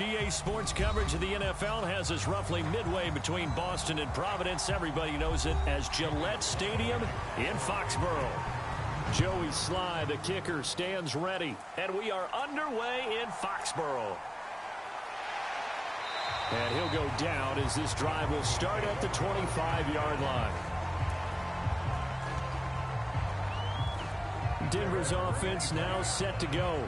EA Sports coverage of the NFL has us roughly midway between Boston and Providence. Everybody knows it as Gillette Stadium in Foxborough. Joey Sly, the kicker, stands ready. And we are underway in Foxborough. And he'll go down as this drive will start at the 25-yard line. Denver's offense now set to go.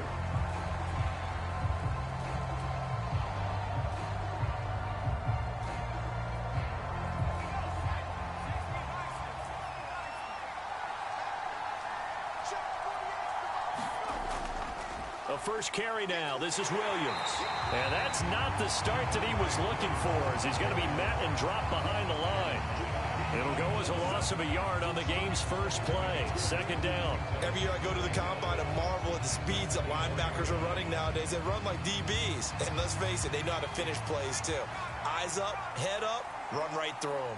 A first carry now. This is Williams. And that's not the start that he was looking for, as he's going to be met and dropped behind the line. It'll go as a loss of a yard on the game's first play. Second down. Every year I go to the combine and marvel at the speeds that linebackers are running nowadays. They run like DBs. And let's face it, they know how to finish plays too. Eyes up, head up, run right through them.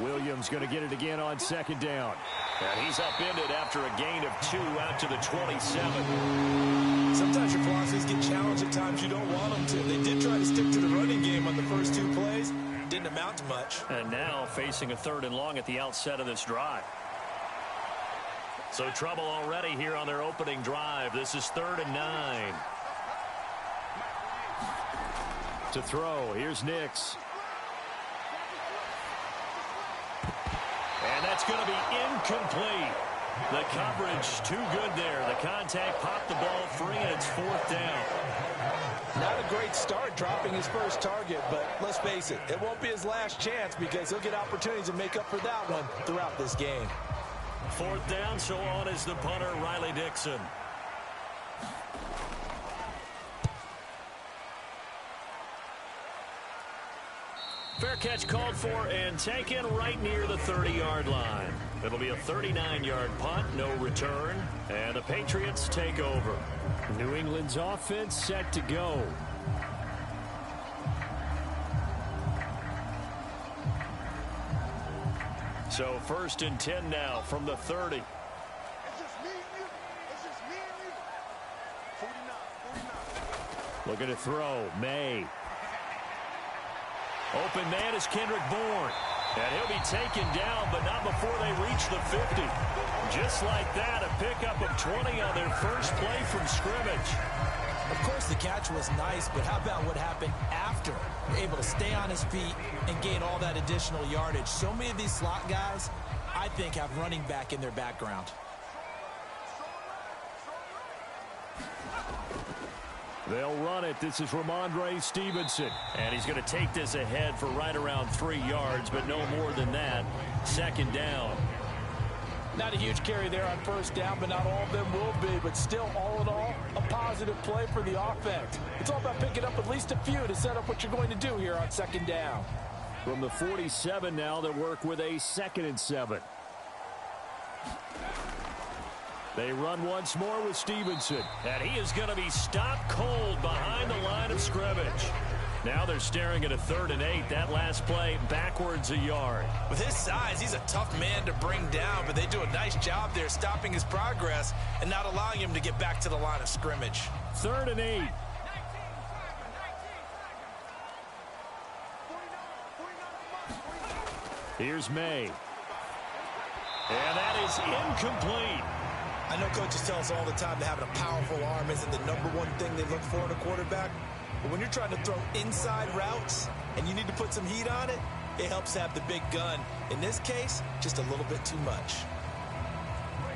Williams going to get it again on second down. And he's upended after a gain of 2 out to the 27. Sometimes your philosophies get challenged at times you don't want them to. They did try to stick to the running game on the first 2 plays. Didn't amount to much. And now facing a 3rd and long at the outset of this drive. So trouble already here on their opening drive. This is 3rd and 9. To throw, here's Nix. And that's going to be incomplete. The coverage too good there. The contact popped the ball free, and it's 4th down. Not a great start dropping his first target, but let's face it, it won't be his last chance because he'll get opportunities to make up for that one throughout this game. 4th down, so on is the punter, Riley Dixon. Fair catch called for and taken right near the 30-yard line. It'll be a 39-yard punt, no return, and the Patriots take over. New England's offense set to go. So 1st and 10 now from the 30. Looking to throw, May. Open man is Kendrick Bourne. And he'll be taken down, but not before they reach the 50. Just like that, a pickup of 20 on their first play from scrimmage. Of course, the catch was nice, but how about what happened after? You're able to stay on his feet and gain all that additional yardage. So many of these slot guys, I think, have running back in their background. They'll run it. This is Ramondre Stevenson. And he's going to take this ahead for right around 3 yards, but no more than that. 2nd down. Not a huge carry there on 1st down, but not all of them will be. But still, all in all, a positive play for the offense. It's all about picking up at least a few to set up what you're going to do here on 2nd down. From the 47 now, they work with a 2nd and 7. They run once more with Stevenson. And he is going to be stopped cold behind the line of scrimmage. Now they're staring at a 3rd and 8. That last play backwards a yard. With his size, he's a tough man to bring down, but they do a nice job there stopping his progress and not allowing him to get back to the line of scrimmage. 3rd and 8. Here's May. And that is incomplete. I know coaches tell us all the time that having a powerful arm isn't the #1 thing they look for in a quarterback. But when you're trying to throw inside routes and you need to put some heat on it, it helps have the big gun. In this case, just a little bit too much.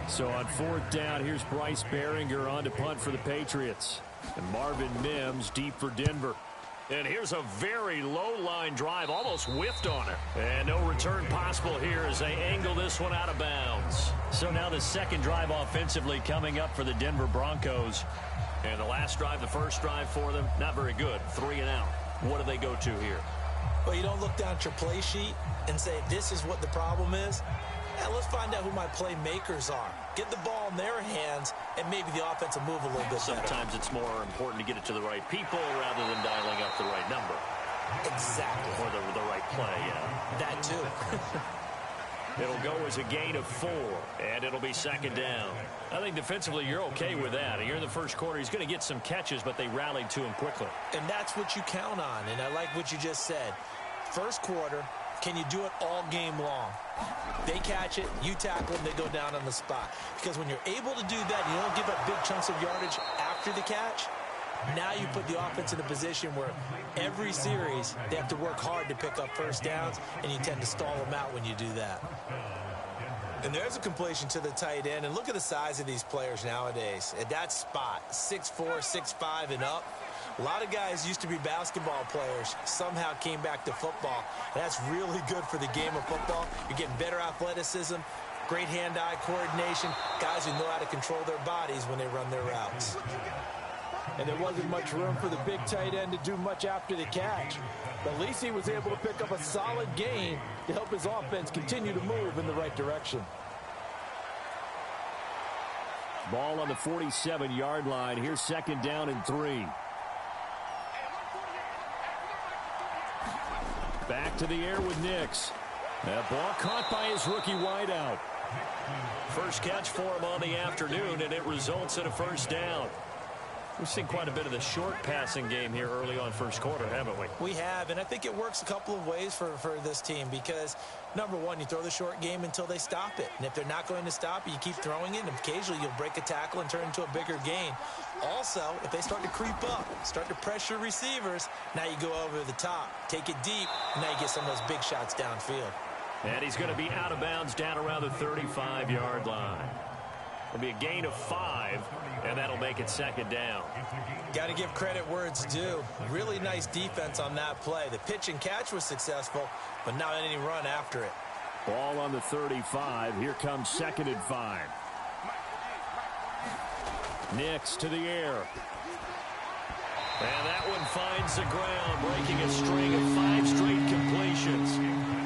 So on 4th down, here's Bryce Behringer on to punt for the Patriots. And Marvin Mims deep for Denver. And here's a very low-line drive, almost whiffed on it. And no return possible here as they angle this one out of bounds. So now the 2nd drive offensively coming up for the Denver Broncos. And the last drive, the first drive for them, not very good. 3 and out. What do they go to here? Well, you don't look down at your play sheet and say, this is what the problem is. Now let's find out who my playmakers are. Get the ball in their hands, and maybe the offense will move a little bit better. Sometimes it's more important to get it to the right people rather than dialing up the right number. Exactly. Or the right play, yeah. That too. It'll go as a gain of 4, and it'll be second down. I think defensively you're okay with that. Here in the first quarter, he's going to get some catches, but they rallied to him quickly. And that's what you count on, and I like what you just said. First quarter, can you do it all game long? They catch it, you tackle them, they go down on the spot. Because when you're able to do that, you don't give up big chunks of yardage after the catch. Now you put the offense in a position where every series they have to work hard to pick up first downs, and you tend to stall them out when you do that. And there's a completion to the tight end, and look at the size of these players nowadays. At that spot, 6'4", 6'5", and up. A lot of guys used to be basketball players, somehow came back to football. And that's really good for the game of football. You're getting better athleticism, great hand-eye coordination, guys who know how to control their bodies when they run their routes. And there wasn't much room for the big tight end to do much after the catch. But at least he was able to pick up a solid gain to help his offense continue to move in the right direction. Ball on the 47-yard line. Here's second down and 3. Back to the air with Nix. That ball caught by his rookie wideout. First catch for him on the afternoon, and it results in a first down. We've seen quite a bit of the short passing game here early on first quarter, haven't we? We have, and I think it works a couple of ways for this team because, number one, you throw the short game until they stop it. And if they're not going to stop it, you keep throwing it, and occasionally you'll break a tackle and turn into a bigger gain. Also, if they start to creep up, start to pressure receivers, now you go over the top, take it deep, and now you get some of those big shots downfield. And he's going to be out of bounds down around the 35-yard line. It'll be a gain of 5, and that'll make it second down. Got to give credit where it's due. Really nice defense on that play. The pitch and catch was successful, but not any run after it. Ball on the 35. Here comes second and 5. Nix to the air. And that one finds the ground, breaking a string of 5 straight completions.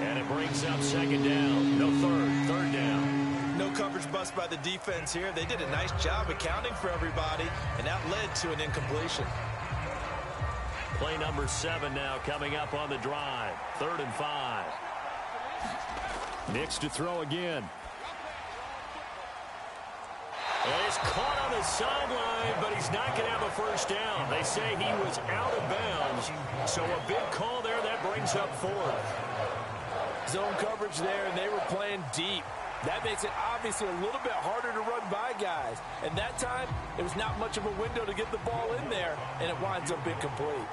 And it brings up second down. No, third down. No coverage bust by the defense here. They did a nice job accounting for everybody, and that led to an incompletion. Play number 7 now coming up on the drive. 3rd and 5. Nix to throw again. And he's caught on the sideline, but he's not going to have a first down. They say he was out of bounds, so a big call there. That brings up 4th. Zone coverage there, and they were playing deep. That makes it obviously a little bit harder to run by guys. And that time, it was not much of a window to get the ball in there, and it winds up incomplete.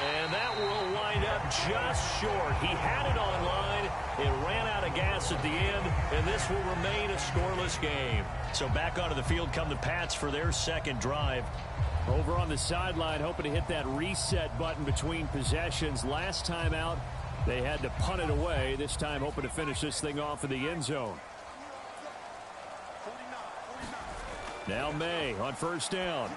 And that will wind up just short. He had it on line. It ran out of gas at the end, and this will remain a scoreless game. So back onto the field come the Pats for their second drive. Over on the sideline, hoping to hit that reset button between possessions. Last time out, they had to punt it away. This time, hoping to finish this thing off in the end zone. Now May on first down.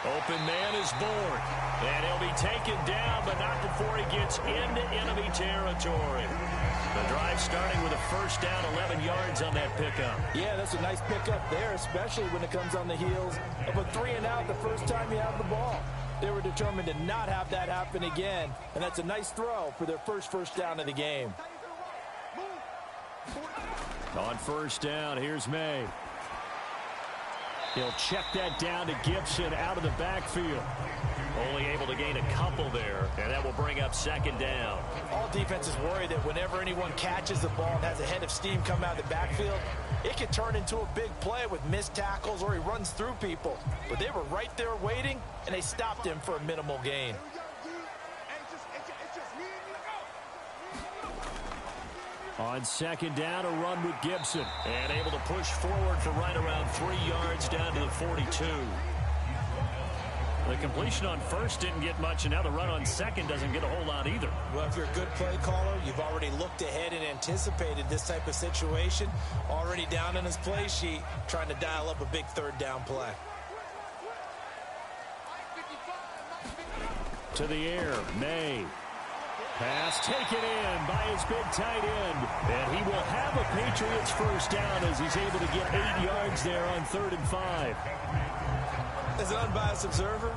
Open man is born. And he'll be taken down, but not before he gets into enemy territory. The drive starting with a first down, 11 yards on that pickup. Yeah, that's a nice pickup there, especially when it comes on the heels of a 3-and-out the first time you have the ball. They were determined to not have that happen again, and that's a nice throw for their first down of the game. On first down, here's May. He'll check that down to Gibson out of the backfield. Only able to gain a couple there, and that will bring up second down. All defenses worry that whenever anyone catches the ball and has a head of steam come out of the backfield, it could turn into a big play with missed tackles or he runs through people. But they were right there waiting, and they stopped him for a minimal gain. On second down, a run with Gibson. And able to push forward for right around 3 yards down to the 42. The completion on first didn't get much, and now the run on second doesn't get a whole lot either. Well, if you're a good play caller, you've already looked ahead and anticipated this type of situation. Already down in his play sheet, trying to dial up a big third down play. To the air, May. Pass taken in by his big tight end. And he will have a Patriots first down as he's able to get 8 yards there on 3rd and 5. As an unbiased observer,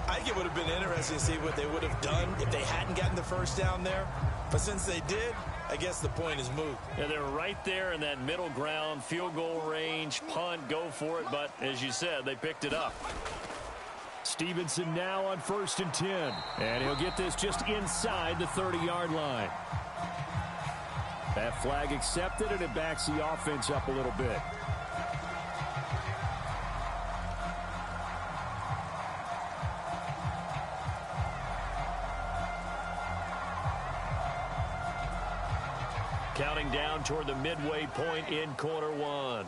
I think it would have been interesting to see what they would have done if they hadn't gotten the first down there. But since they did, I guess the point is moot. Yeah, they were right there in that middle ground, field goal range, punt, go for it. But as you said, they picked it up. Stevenson now on 1st and 10. And he'll get this just inside the 30-yard line. That flag accepted, and it backs the offense up a little bit. Counting down toward the midway point in quarter one.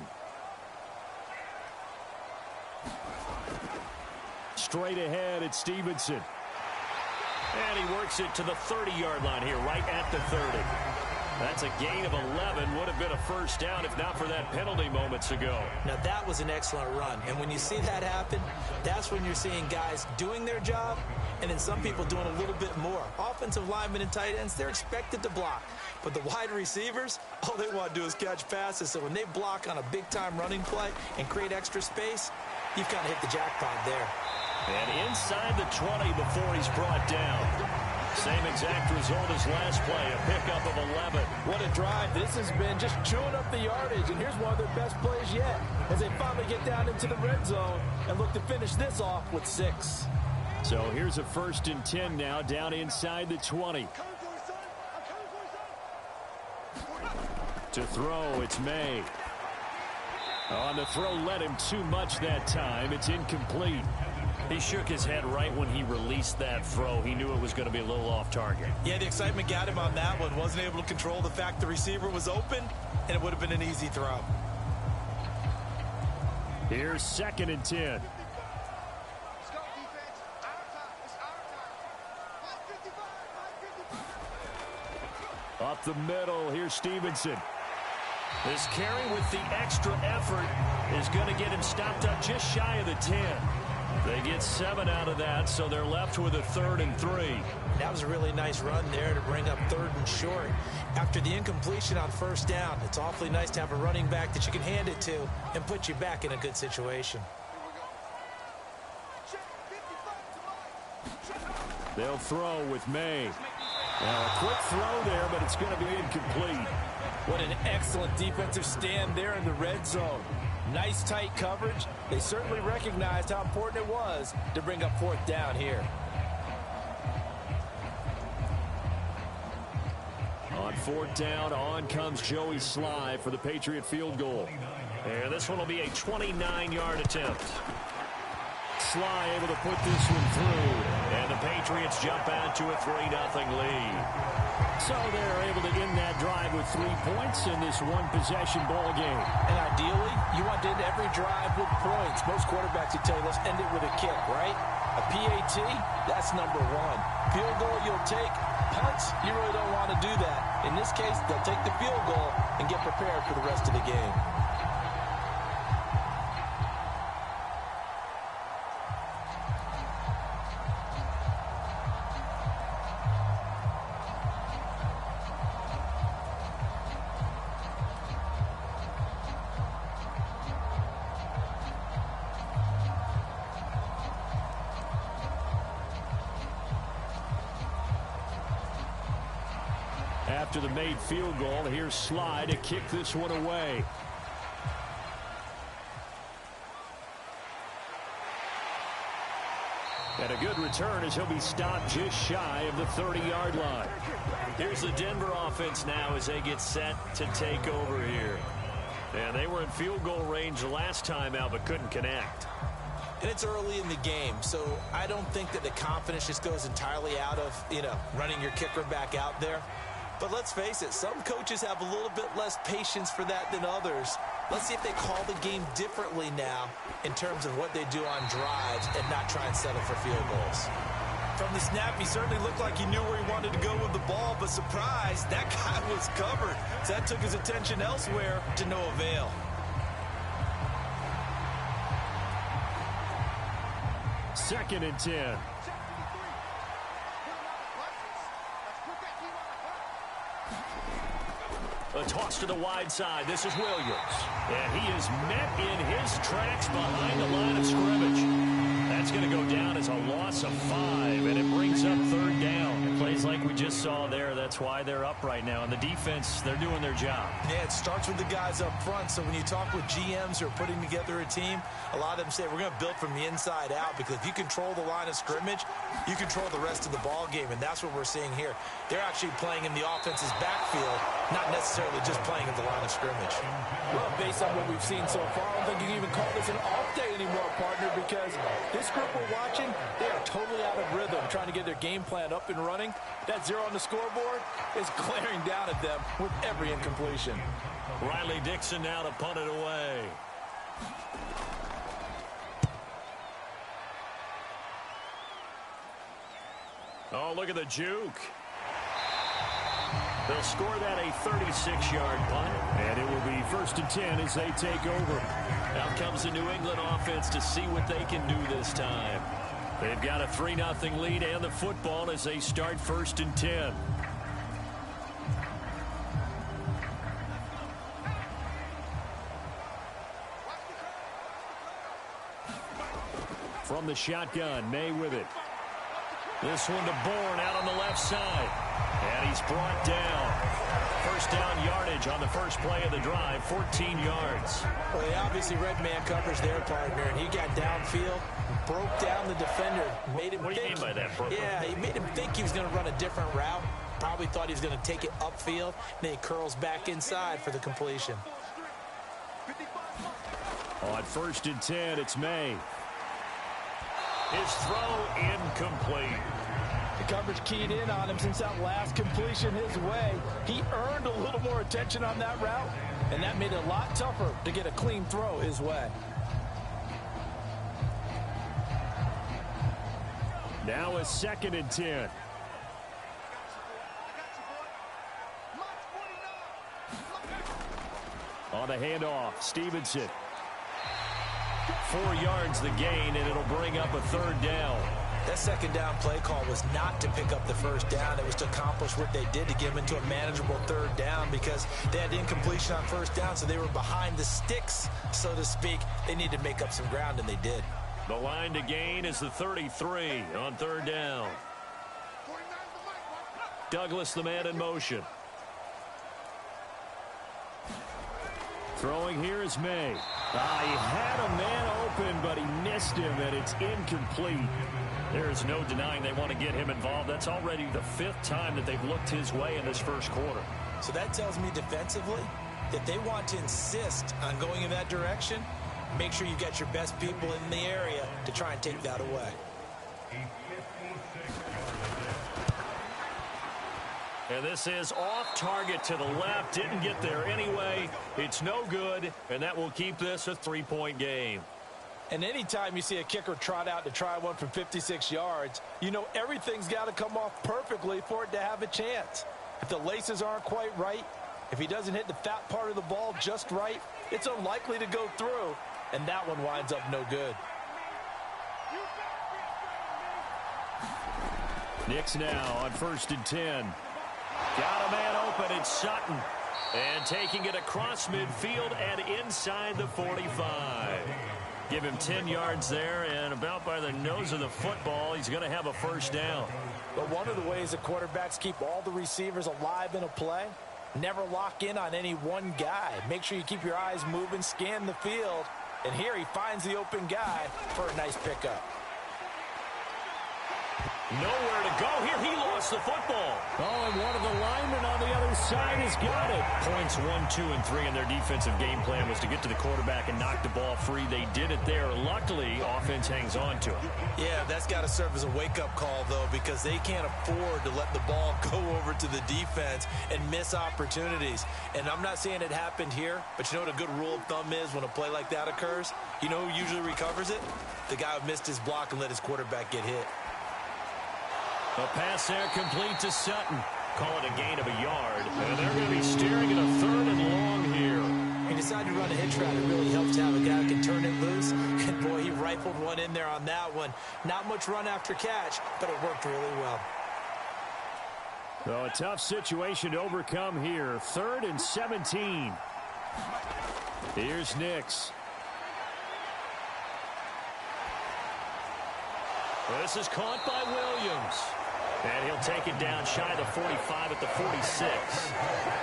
Straight ahead, it's Stevenson. And he works it to the 30-yard line here, right at the 30. That's a gain of 11. Would have been a first down if not for that penalty moments ago. Now, that was an excellent run. And when you see that happen, that's when you're seeing guys doing their job and then some people doing a little bit more. Offensive linemen and tight ends, they're expected to block. But the wide receivers, all they want to do is catch passes. So when they block on a big-time running play and create extra space, you've kind of hit the jackpot there. And inside the 20 before he's brought down. Same exact result as last play, a pickup of 11. What a drive. This has been just chewing up the yardage, and here's one of their best plays yet as they finally get down into the red zone and look to finish this off with 6. So here's a 1st and 10 now, down inside the 20. To throw, it's May. On the throw, led him too much that time. It's incomplete. He shook his head right when he released that throw. He knew it was going to be a little off target. Yeah, the excitement got him on that one. Wasn't able to control the fact the receiver was open, and it would have been an easy throw. Here's 2nd and 10. Up the middle, here's Stevenson. This carry with the extra effort is going to get him stopped up just shy of the 10. They get 7 out of that, so they're left with a 3rd and 3. That was a really nice run there to bring up 3rd and short. After the incompletion on 1st down, it's awfully nice to have a running back that you can hand it to and put you back in a good situation. They'll throw with May. Now a quick throw there, but it's going to be incomplete. What an excellent defensive stand there in the red zone. Nice tight coverage. They certainly recognized how important it was to bring up 4th down here. On 4th down, on comes Joey Sly for the Patriot field goal. And this one will be a 29-yard attempt. Sly able to put this one through. And the Patriots jump out to a 3-0 lead. So they're able to end that drive with 3 points in this one-possession ball game. And ideally, you want to end every drive with points. Most quarterbacks would tell you, let's end it with a kick, right? A PAT, that's number 1. Field goal you'll take. Punts, you really don't want to do that. In this case, they'll take the field goal and get prepared for the rest of the game. After the made field goal, here's Sly to kick this one away. And a good return as he'll be stopped just shy of the 30-yard line. Here's the Denver offense now as they get set to take over here. And they were in field goal range the last time out but couldn't connect. And it's early in the game, so I don't think that the confidence just goes entirely out of, running your kicker back out there. But let's face it, some coaches have a little bit less patience for that than others. Let's see if they call the game differently now in terms of what they do on drives and not try and settle for field goals. From the snap, he certainly looked like he knew where he wanted to go with the ball, but surprise, that guy was covered. So that took his attention elsewhere to no avail. Second and 10. A toss to the wide side. This is Williams. And he is met in his tracks behind the line of scrimmage. That's going to go down as a loss of 5, and it brings up third down. Plays like we just saw there. That's why they're up right now. And the defense, they're doing their job. Yeah, it starts with the guys up front. So when you talk with GMs who are putting together a team, a lot of them say we're going to build from the inside out, because if you control the line of scrimmage, you control the rest of the ball game, and that's what we're seeing here. They're actually playing in the offense's backfield, not necessarily just playing in the line of scrimmage. Well, based on what we've seen so far, I don't think you can even call this an off day anymore, partner, because this group we're watching, they are totally out of rhythm, trying to get their game plan up and running. That 0 on the scoreboard is glaring down at them with every incompletion. Riley Dixon now to punt it away. Oh, look at the juke. They'll score that a 36-yard punt, and it will be 1st and 10 as they take over. Out comes the New England offense to see what they can do this time. They've got a 3-0 lead and the football as they start 1st and 10. From the shotgun, May with it. This one to Bourne out on the left side. And he's brought down. 1st down yardage on the first play of the drive, 14 yards. Well, he obviously read man coverage there, partner, and he got downfield, broke down the defender, made him What do you mean by that, Brooklyn? Yeah, he made him think he was going to run a different route. Probably thought he was going to take it upfield, and then he curls back inside for the completion. On 1st and 10, it's May. His throw incomplete. The coverage keyed in on him since that last completion his way. He earned a little more attention on that route, and that made it a lot tougher to get a clean throw his way. Now a 2nd and 10. On the handoff, Stevenson. 4 yards the gain, and it'll bring up a 3rd down. That 2nd down play call was not to pick up the 1st down. It was to accomplish what they did to get them into a manageable 3rd down, because they had incompletion on 1st down, so they were behind the sticks, so to speak. They needed to make up some ground, and they did. The line to gain is the 33 on 3rd down. Douglas, the man in motion. Throwing here is May. He had a man open, but he missed him, and it's incomplete. There is no denying they want to get him involved. That's already the 5th time that they've looked his way in this first quarter. So that tells me defensively that they want to insist on going in that direction. Make sure you get your best people in the area to try and take that away. And this is off target to the left. Didn't get there anyway. It's no good, and that will keep this a 3-point game. And anytime you see a kicker trot out to try one from 56 yards, you know everything's got to come off perfectly for it to have a chance. If the laces aren't quite right, if he doesn't hit the fat part of the ball just right, it's unlikely to go through, and that one winds up no good. Knicks now on 1st and 10. Got a man open, it's Sutton. And taking it across midfield and inside the 45. Give him 10 yards there, and about by the nose of the football, he's going to have a 1st down. But one of the ways that quarterbacks keep all the receivers alive in a play, never lock in on any one guy. Make sure you keep your eyes moving, scan the field. And here he finds the open guy for a nice pickup. Nowhere to go here. He lost the football. Oh, and one of the linemen on the other side has got it. Points 1, 2, and 3 in their defensive game plan was to get to the quarterback and knock the ball free. They did it there. Luckily, offense hangs on to it. Yeah, that's got to serve as a wake-up call, though, because they can't afford to let the ball go over to the defense and miss opportunities. And I'm not saying it happened here, but you know what a good rule of thumb is when a play like that occurs? You know who usually recovers it? The guy who missed his block and let his quarterback get hit. A pass there complete to Sutton. Call it a gain of a yard. And they're going to be steering at a 3rd and long here. He decided to run a hitch route. It really helps to have a guy who can turn it loose. And, boy, he rifled one in there on that one. Not much run after catch, but it worked really well. So a tough situation to overcome here. 3rd and 17. Here's Nix. This is caught by Williams. And he'll take it down shy of the 45 at the 46.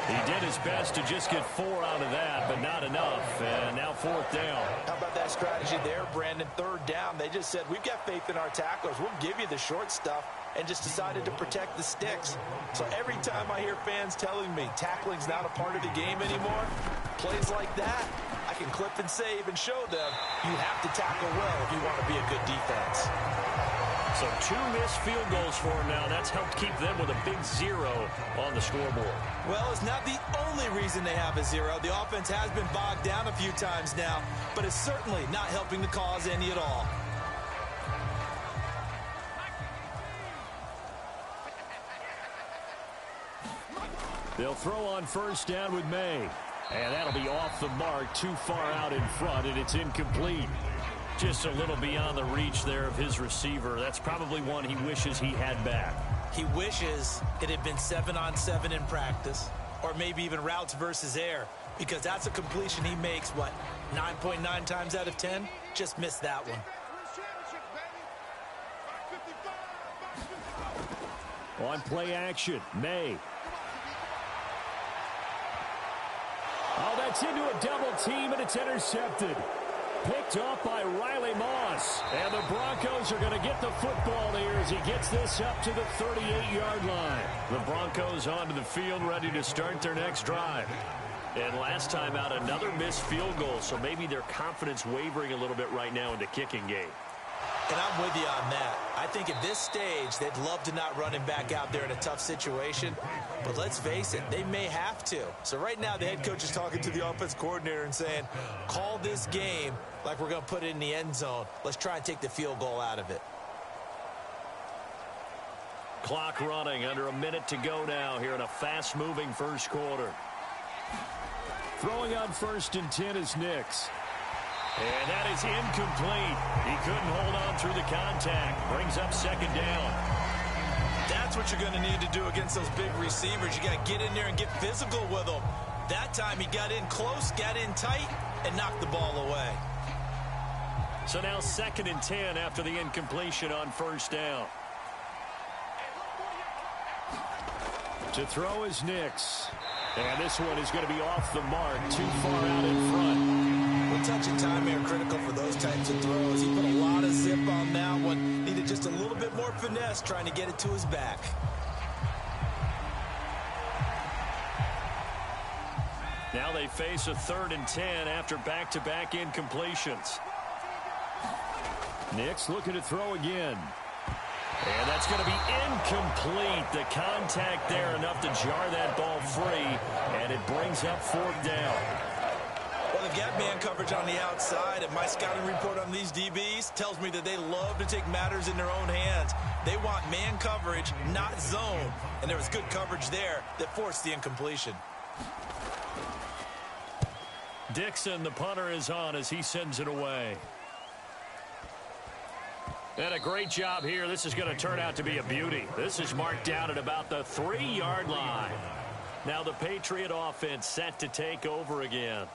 He did his best to just get 4 out of that, but not enough. And now 4th down. How about that strategy there, Brandon? 3rd down. They just said, we've got faith in our tacklers. We'll give you the short stuff, and just decided to protect the sticks. So every time I hear fans telling me tackling's not a part of the game anymore, plays like that, I can clip and save and show them you have to tackle well if you want to be a good defense. So 2 missed field goals for him now. That's helped keep them with a big 0 on the scoreboard. Well, it's not the only reason they have a 0. The offense has been bogged down a few times now, but it's certainly not helping the cause any at all. They'll throw on 1st down with May. And that'll be off the mark, too far out in front, and it's incomplete. Just a little beyond the reach there of his receiver. That's probably one he wishes he had back. He wishes it had been 7-on-7 in practice, or maybe even routes versus air, because that's a completion he makes, 9.9 times out of 10? Just missed that one. On play action, May. Oh, that's into a double team, and it's intercepted. Picked up by Riley Moss. And the Broncos are going to get the football here as he gets this up to the 38-yard line. The Broncos onto the field, ready to start their next drive. And last time out, another missed field goal, so maybe their confidence wavering a little bit right now in the kicking game. And I'm with you on that. I think at this stage, they'd love to not run him back out there in a tough situation. But let's face it, they may have to. So right now, the head coach is talking to the offense coordinator and saying, call this game like we're going to put it in the end zone. Let's try and take the field goal out of it. Clock running, under a minute to go now here in a fast-moving first quarter. Throwing on 1st and 10 is Nix. And that is incomplete. He couldn't hold on through the contact. Brings up 2nd down. That's what you're going to need to do against those big receivers. You got to get in there and get physical with them. That time he got in close, got in tight, and knocked the ball away. So now 2nd and 10 after the incompletion on 1st down. To throw is Nix. And this one is going to be off the mark, too far out in front. Well, touch and time are critical for those types of throws. He put a lot of zip on that one. Needed just a little bit more finesse trying to get it to his back. Now they face a 3rd and 10 after back-to-back incompletions. Nix looking to throw again. And that's going to be incomplete. The contact there enough to jar that ball free, and it brings up 4th down. Well, they've got man coverage on the outside, and my scouting report on these DBs tells me that they love to take matters in their own hands. They want man coverage, not zone, and there was good coverage there that forced the incompletion. Dixon, the punter, is on as he sends it away. And a great job here. This is going to turn out to be a beauty. This is marked out at about the 3-yard line. Now the Patriot offense set to take over again.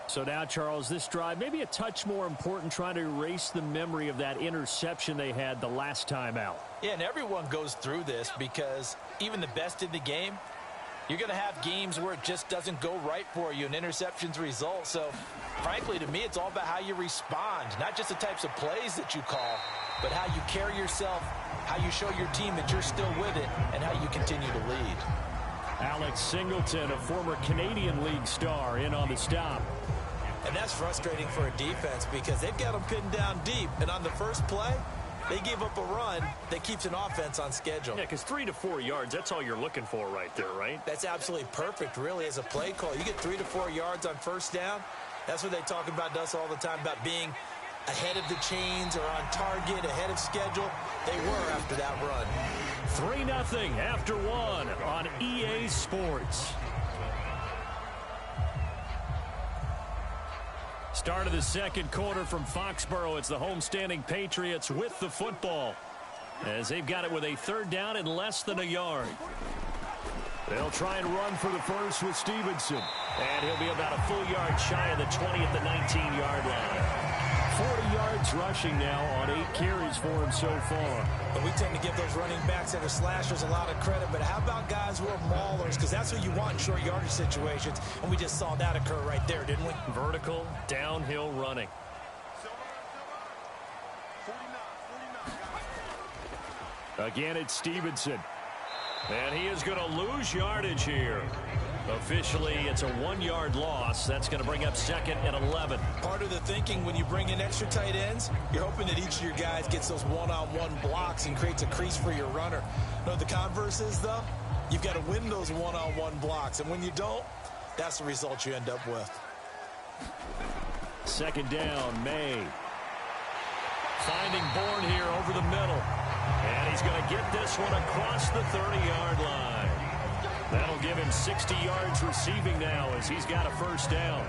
So now, Charles, this drive maybe a touch more important, trying to erase the memory of that interception they had the last time out. Yeah, and everyone goes through this because even the best in the game, you're going to have games where it just doesn't go right for you and interceptions result. So, frankly, to me, it's all about how you respond, not just the types of plays that you call, but how you carry yourself, how you show your team that you're still with it, and how you continue to lead. Alex Singleton, a former Canadian League star, in on the stop. And that's frustrating for a defense because they've got them pinned down deep. And on the first play, they gave up a run that keeps an offense on schedule. Yeah, because 3 to 4 yards, that's all you're looking for right there, right? That's absolutely perfect, really, as a play call. You get 3 to 4 yards on 1st down. That's what they talk about to us all the time, about being ahead of the chains or on target, ahead of schedule. They were after that run. 3-0 after 1 on EA Sports. Start of the second quarter from Foxborough. It's the homestanding Patriots with the football, as they've got it with a 3rd down and less than a yard. They'll try and run for the first with Stevenson. And he'll be about a full yard shy of the 20 at the 19-yard line. 40 yards rushing now on 8 carries for him so far. But we tend to give those running backs that are slashers a lot of credit. But how about guys who are maulers? Because that's who you want in short yardage situations. And we just saw that occur right there, didn't we? Vertical, downhill running. Again, it's Stevenson. And he is going to lose yardage here. Officially, it's a 1-yard loss. That's going to bring up second and 11. Part of the thinking when you bring in extra tight ends, you're hoping that each of your guys gets those one-on-one blocks and creates a crease for your runner. You know what the converse is, though? You've got to win those one-on-one blocks. And when you don't, that's the result you end up with. Second down, May. Finding Bourne here over the middle. And he's going to get this one across the 30-yard line. That'll give him 60 yards receiving now as he's got a first down.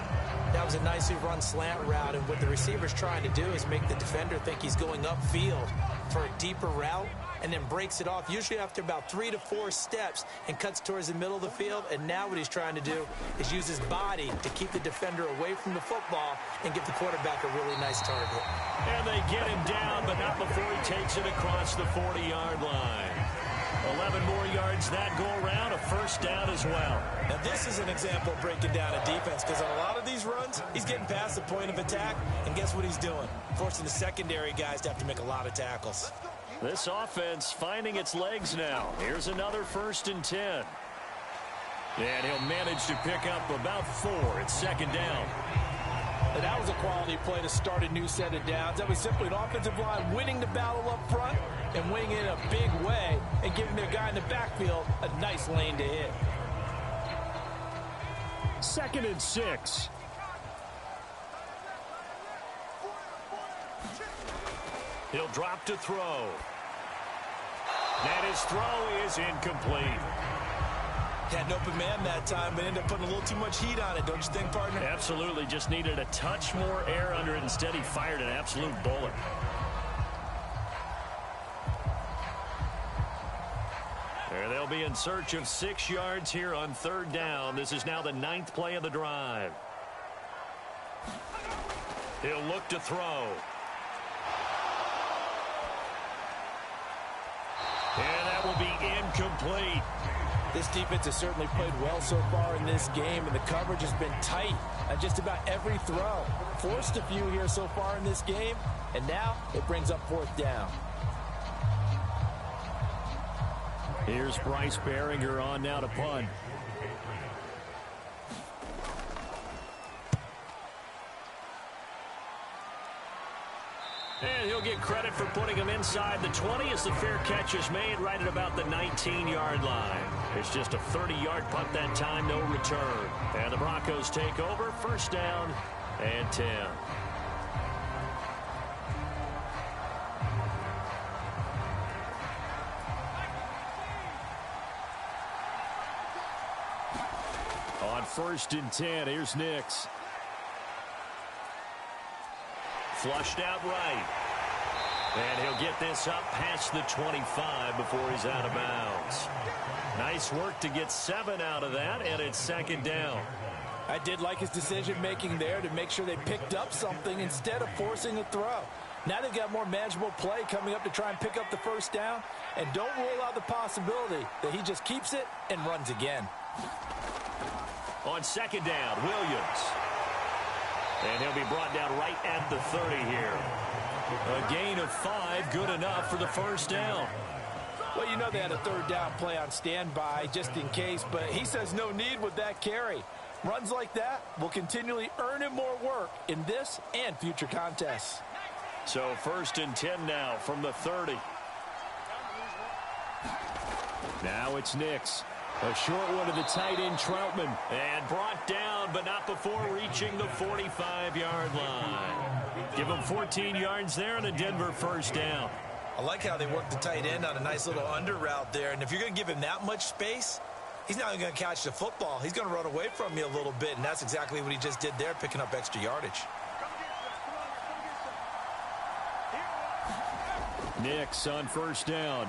That was a nicely run slant route, and what the receiver's trying to do is make the defender think he's going upfield for a deeper route and then breaks it off, usually after about 3 to 4 steps, and cuts towards the middle of the field. And now what he's trying to do is use his body to keep the defender away from the football and give the quarterback a really nice target. And they get him down, but not before he takes it across the 40-yard line. 11 more yards that go around, a first down as well. Now this is an example of breaking down a defense, because on a lot of these runs, he's getting past the point of attack, and guess what he's doing? Forcing the secondary guys to have to make a lot of tackles. This offense finding its legs now. Here's another 1st and 10. And he'll manage to pick up about 4. It's second down. And that was a quality play to start a new set of downs. That was simply an offensive line winning the battle up front and winning it in a big way and giving their guy in the backfield a nice lane to hit. 2nd and 6. He'll drop to throw. And his throw is incomplete. Had an open man that time, but ended up putting a little too much heat on it, don't you think, partner? Absolutely. Just needed a touch more air under it. Instead, he fired an absolute bullet. There they'll be in search of 6 yards here on 3rd down. This is now the 9th play of the drive. He'll look to throw. And that will be incomplete. This defense has certainly played well so far in this game, and the coverage has been tight on just about every throw. Forced a few here so far in this game, and now it brings up 4th down. Here's Bryce Behringer on now to punt. And he'll get credit for putting him inside the 20 as the fair catch is made right at about the 19-yard line. It's just a 30-yard punt that time, no return. And the Broncos take over, 1st down and 10. On 1st and 10, here's Nix. Flushed out right. And he'll get this up past the 25 before he's out of bounds. Nice work to get 7 out of that, and it's 2nd down. I did like his decision-making there to make sure they picked up something instead of forcing a throw. Now they've got more manageable play coming up to try and pick up the 1st down, and don't rule out the possibility that he just keeps it and runs again. On 2nd down, Williams. And he'll be brought down right at the 30 here. A gain of 5, good enough for the 1st down. Well, you know they had a 3rd down play on standby just in case, but he says no need with that carry. Runs like that will continually earn him more work in this and future contests. So 1st and 10 now from the 30. Now it's Nix. A short one to the tight end, Troutman. And brought down, but not before reaching the 45-yard line. Give him 14 yards there and a Denver 1st down. I like how they work the tight end on a nice little under route there. And if you're going to give him that much space, he's not even going to catch the football. He's going to run away from you a little bit, and that's exactly what he just did there, picking up extra yardage. Nix on 1st down.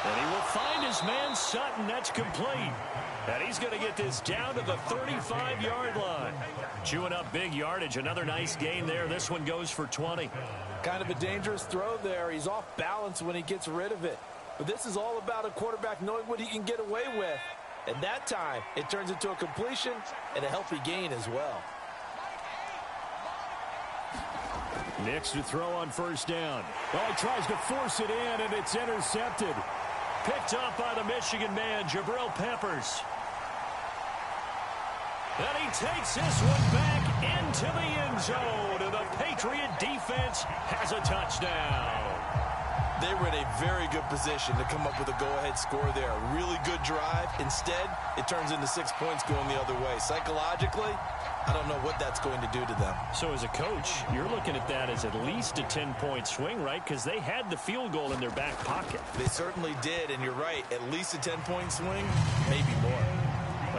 And he will find his man Sutton. That's complete. And he's going to get this down to the 35-yard line. Chewing up big yardage. Another nice gain there. This one goes for 20. Kind of a dangerous throw there. He's off balance when he gets rid of it. But this is all about a quarterback knowing what he can get away with. And that time, it turns into a completion and a healthy gain as well. Next to throw on first down. Oh, he tries to force it in, and it's intercepted. Picked up by the Michigan man, Jabril Peppers. And he takes this one back into the end zone. And the Patriot defense has a touchdown. They were in a very good position to come up with a go-ahead score there. A really good drive. Instead, it turns into 6 points going the other way. Psychologically, I don't know what that's going to do to them. So as a coach, you're looking at that as at least a 10-point swing, right? Because they had the field goal in their back pocket. They certainly did, and you're right. At least a 10-point swing, maybe more.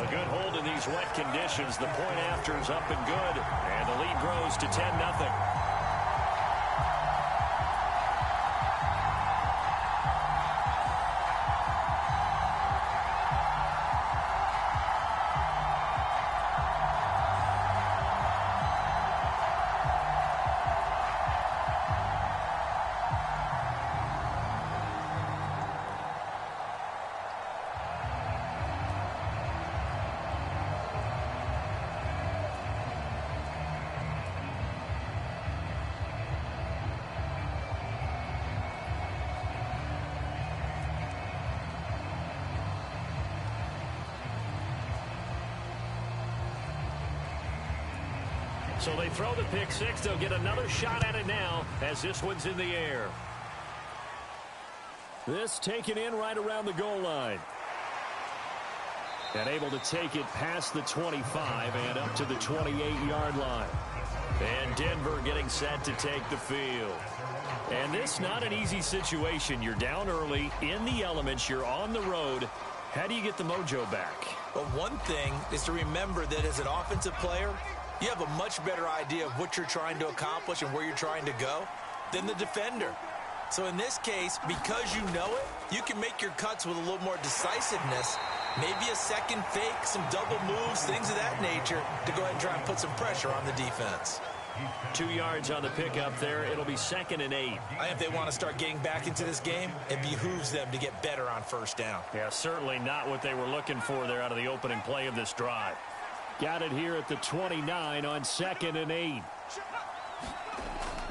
A good hold in these wet conditions. The point after is up and good. And the lead grows to 10-0. So they throw the pick six. They'll get another shot at it now as this one's in the air. This taken in right around the goal line. And able to take it past the 25 and up to the 28-yard line. And Denver getting set to take the field. And this not an easy situation. You're down early, in the elements, you're on the road. How do you get the mojo back? Well, one thing is to remember that as an offensive player, you have a much better idea of what you're trying to accomplish and where you're trying to go than the defender. So in this case, because you know it, you can make your cuts with a little more decisiveness, maybe a second fake, some double moves, things of that nature, to go ahead and try and put some pressure on the defense. 2 yards on the pickup there. It'll be 2nd and 8. I think if they want to start getting back into this game, it behooves them to get better on first down. Yeah, certainly not what they were looking for there out of the opening play of this drive. Got it here at the 29 on 2nd and 8.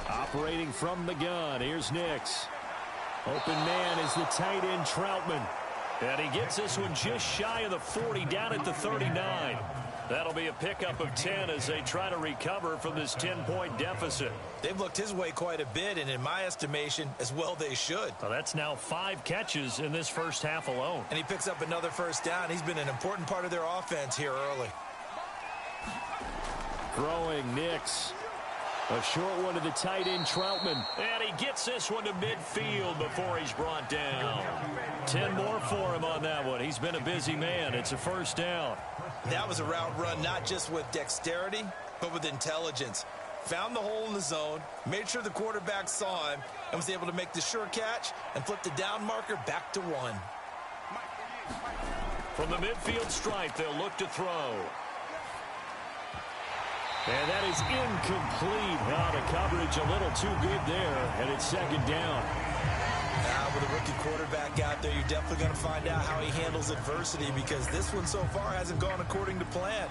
Operating from the gun. Here's Nix. Open man is the tight end Troutman. And he gets this one just shy of the 40 down at the 39. That'll be a pickup of 10 as they try to recover from this 10-point deficit. They've looked his way quite a bit, and in my estimation, as well they should. Well, that's now 5 catches in this first half alone. And he picks up another first down. He's been an important part of their offense here early. Throwing Nix. A short one to the tight end Troutman. And he gets this one to midfield before he's brought down. 10 more for him on that one. He's been a busy man. It's a first down. That was a route run not just with dexterity, but with intelligence. Found the hole in the zone, made sure the quarterback saw him, and was able to make the sure catch and flip the down marker back to 1. From the midfield stripe, they'll look to throw. And that is incomplete. Now the coverage a little too good there, and it's 2nd down. With a rookie quarterback out there, you're definitely going to find out how he handles adversity, because this one so far hasn't gone according to plan.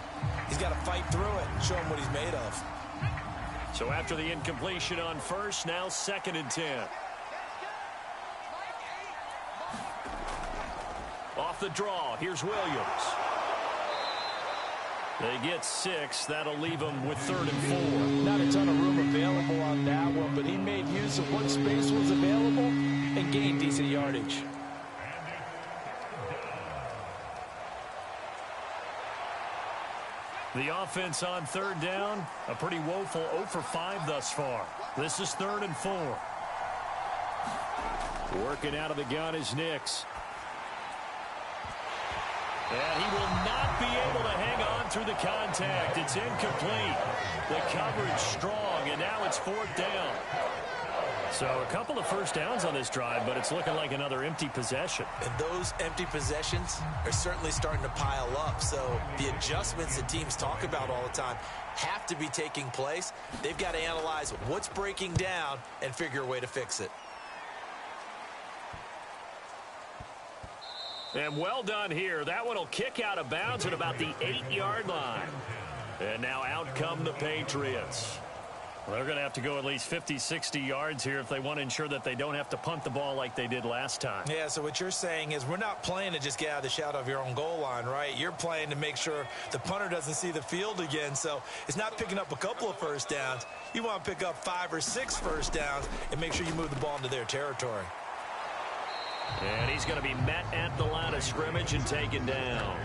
He's got to fight through it and show him what he's made of. So after the incompletion on first, now 2nd and 10. Off the draw, here's Williams. They get 6. That'll leave them with 3rd and 4. Not a ton of room available on that one, but he made use of what space was available and gained decent yardage. The offense on 3rd down, a pretty woeful 0 for 5 thus far. This is 3rd and 4. Working out of the gun is Nix. And he will not be able to hang on through the contact. It's incomplete. The coverage strong, and now it's 4th down. So a couple of first downs on this drive, but it's looking like another empty possession. And those empty possessions are certainly starting to pile up. So the adjustments that teams talk about all the time have to be taking place. They've got to analyze what's breaking down and figure a way to fix it. And well done here. That one will kick out of bounds at about the 8-yard line. And now out come the Patriots. Well, they're going to have to go at least 50, 60 yards here if they want to ensure that they don't have to punt the ball like they did last time. Yeah, so what you're saying is we're not playing to just get out of the shadow of your own goal line, right? You're playing to make sure the punter doesn't see the field again. So it's not picking up a couple of first downs. You want to pick up 5 or 6 first downs and make sure you move the ball into their territory. And he's going to be met at the line of scrimmage and taken down.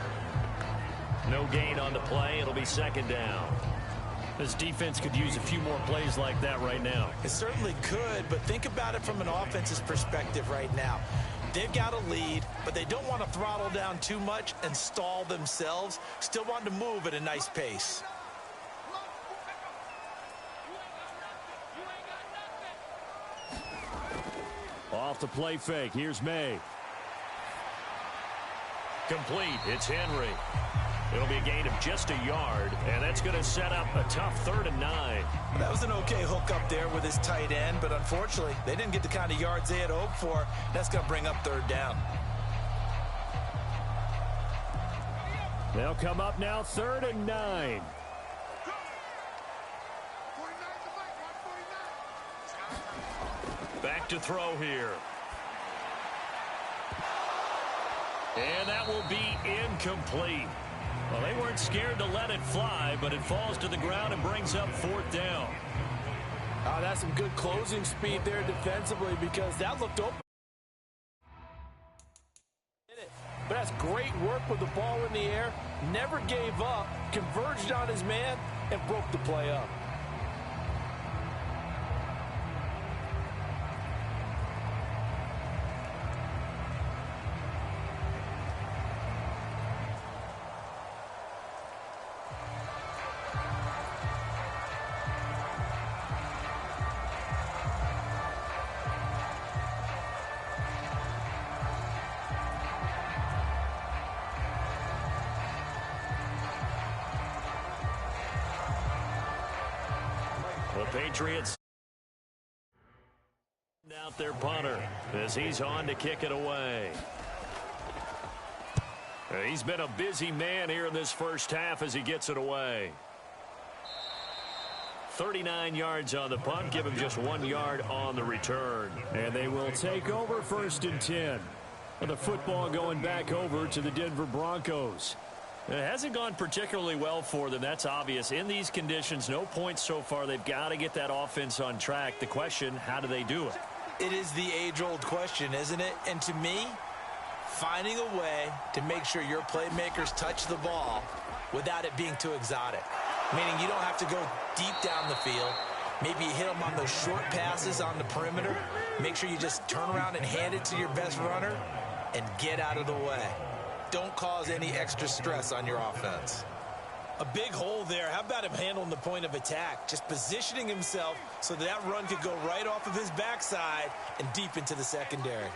No gain on the play. It'll be second down. This defense could use a few more plays like that right now. It certainly could, but think about it from an offense's perspective right now. They've got a lead, but they don't want to throttle down too much and stall themselves. Still want to move at a nice pace. Off the play fake. Here's May. Complete. It's Henry. It'll be a gain of just a yard, and that's going to set up a tough 3rd and 9. That was an okay hook up there with his tight end, but unfortunately, they didn't get the kind of yards they had hoped for. That's going to bring up 3rd down. They'll come up now 3rd and 9. Back to throw here. And that will be incomplete. Well, they weren't scared to let it fly, but it falls to the ground and brings up 4th down. That's some good closing speed there defensively because that looked open. But that's great work with the ball in the air. Never gave up, converged on his man, and broke the play up. The Patriots out their punter as he's on to kick it away. He's been a busy man here in this first half as he gets it away. 39 yards on the punt, give him just 1 yard on the return. And they will take over 1st and 10. And the football going back over to the Denver Broncos. It hasn't gone particularly well for them. That's obvious. In these conditions, no points so far. They've got to get that offense on track. The question, how do they do it? It is the age-old question, isn't it? And to me, finding a way to make sure your playmakers touch the ball without it being too exotic. Meaning you don't have to go deep down the field. Maybe you hit them on those short passes on the perimeter. Make sure you just turn around and hand it to your best runner and get out of the way. Don't cause any extra stress on your offense. A big hole there. How about him handling the point of attack? Just positioning himself so that run could go right off of his backside and deep into the secondary.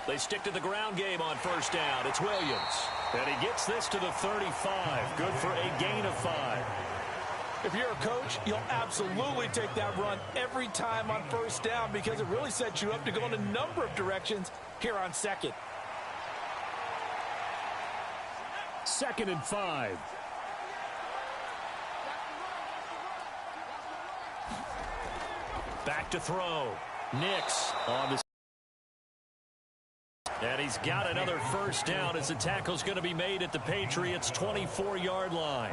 They stick to the ground game on 1st down. It's Williams. And he gets this to the 35. Good for a gain of 5. If you're a coach, you'll absolutely take that run every time on 1st down because it really sets you up to go in a number of directions here on 2nd. 2nd and 5. Back to throw. Nix on the... And he's got another 1st down as the tackle's going to be made at the Patriots' 24-yard line.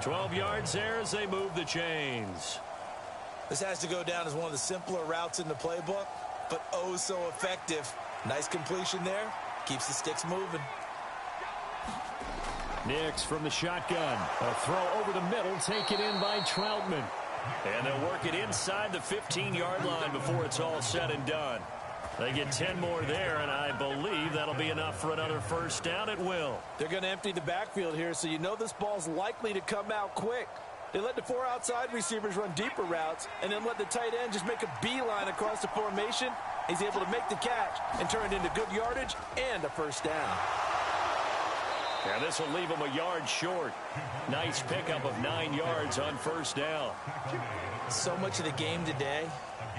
12 yards there as they move the chains. This has to go down as one of the simpler routes in the playbook, but oh so effective. Nice completion there. Keeps the sticks moving. Nix from the shotgun. A throw over the middle, taken in by Troutman. And they'll work it inside the 15-yard line before it's all said and done. They get 10 more there, and I believe that'll be enough for another 1st down at will. They're going to empty the backfield here, so you know this ball's likely to come out quick. They let the 4 outside receivers run deeper routes and then let the tight end just make a beeline across the formation. He's able to make the catch and turn it into good yardage and a first down. Yeah, this will leave him a yard short. Nice pickup of 9 yards on first down. So much of the game today,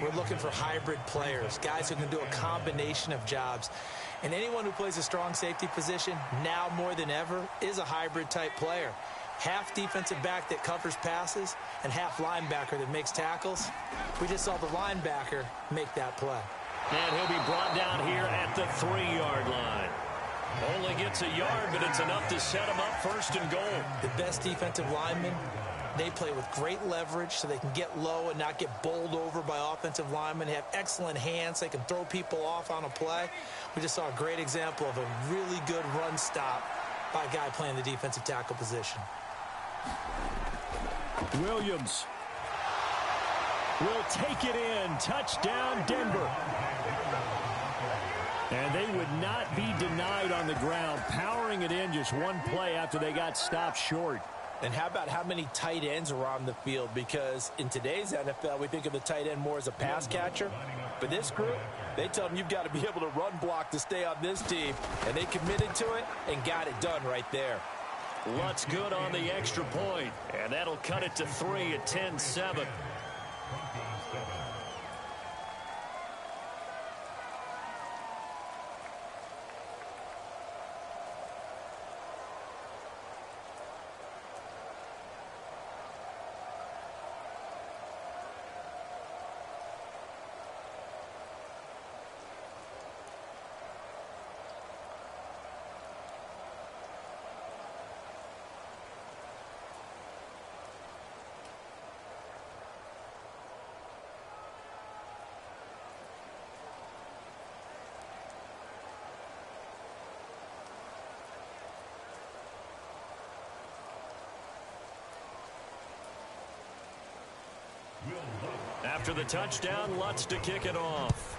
we're looking for hybrid players, guys who can do a combination of jobs. And anyone who plays a strong safety position, now more than ever, is a hybrid type player. Half defensive back that covers passes and half linebacker that makes tackles. We just saw the linebacker make that play. And he'll be brought down here at the 3-yard line. Only gets a yard, but it's enough to set him up first and goal. The best defensive linemen, they play with great leverage so they can get low and not get bowled over by offensive linemen. They have excellent hands. They can throw people off on a play. We just saw a great example of a really good run stop by a guy playing the defensive tackle position. Williams will take it in. Touchdown, Denver. And they would not be denied on the ground, powering it in just one play after they got stopped short. And how about how many tight ends are on the field? Because in today's NFL, we think of the tight end more as a pass catcher. But this group, they tell them you've got to be able to run block to stay on this team. And they committed to it and got it done right there. Lutz good on the extra point, and that'll cut it to 3 at 10-7. After the touchdown, Lutz to kick it off.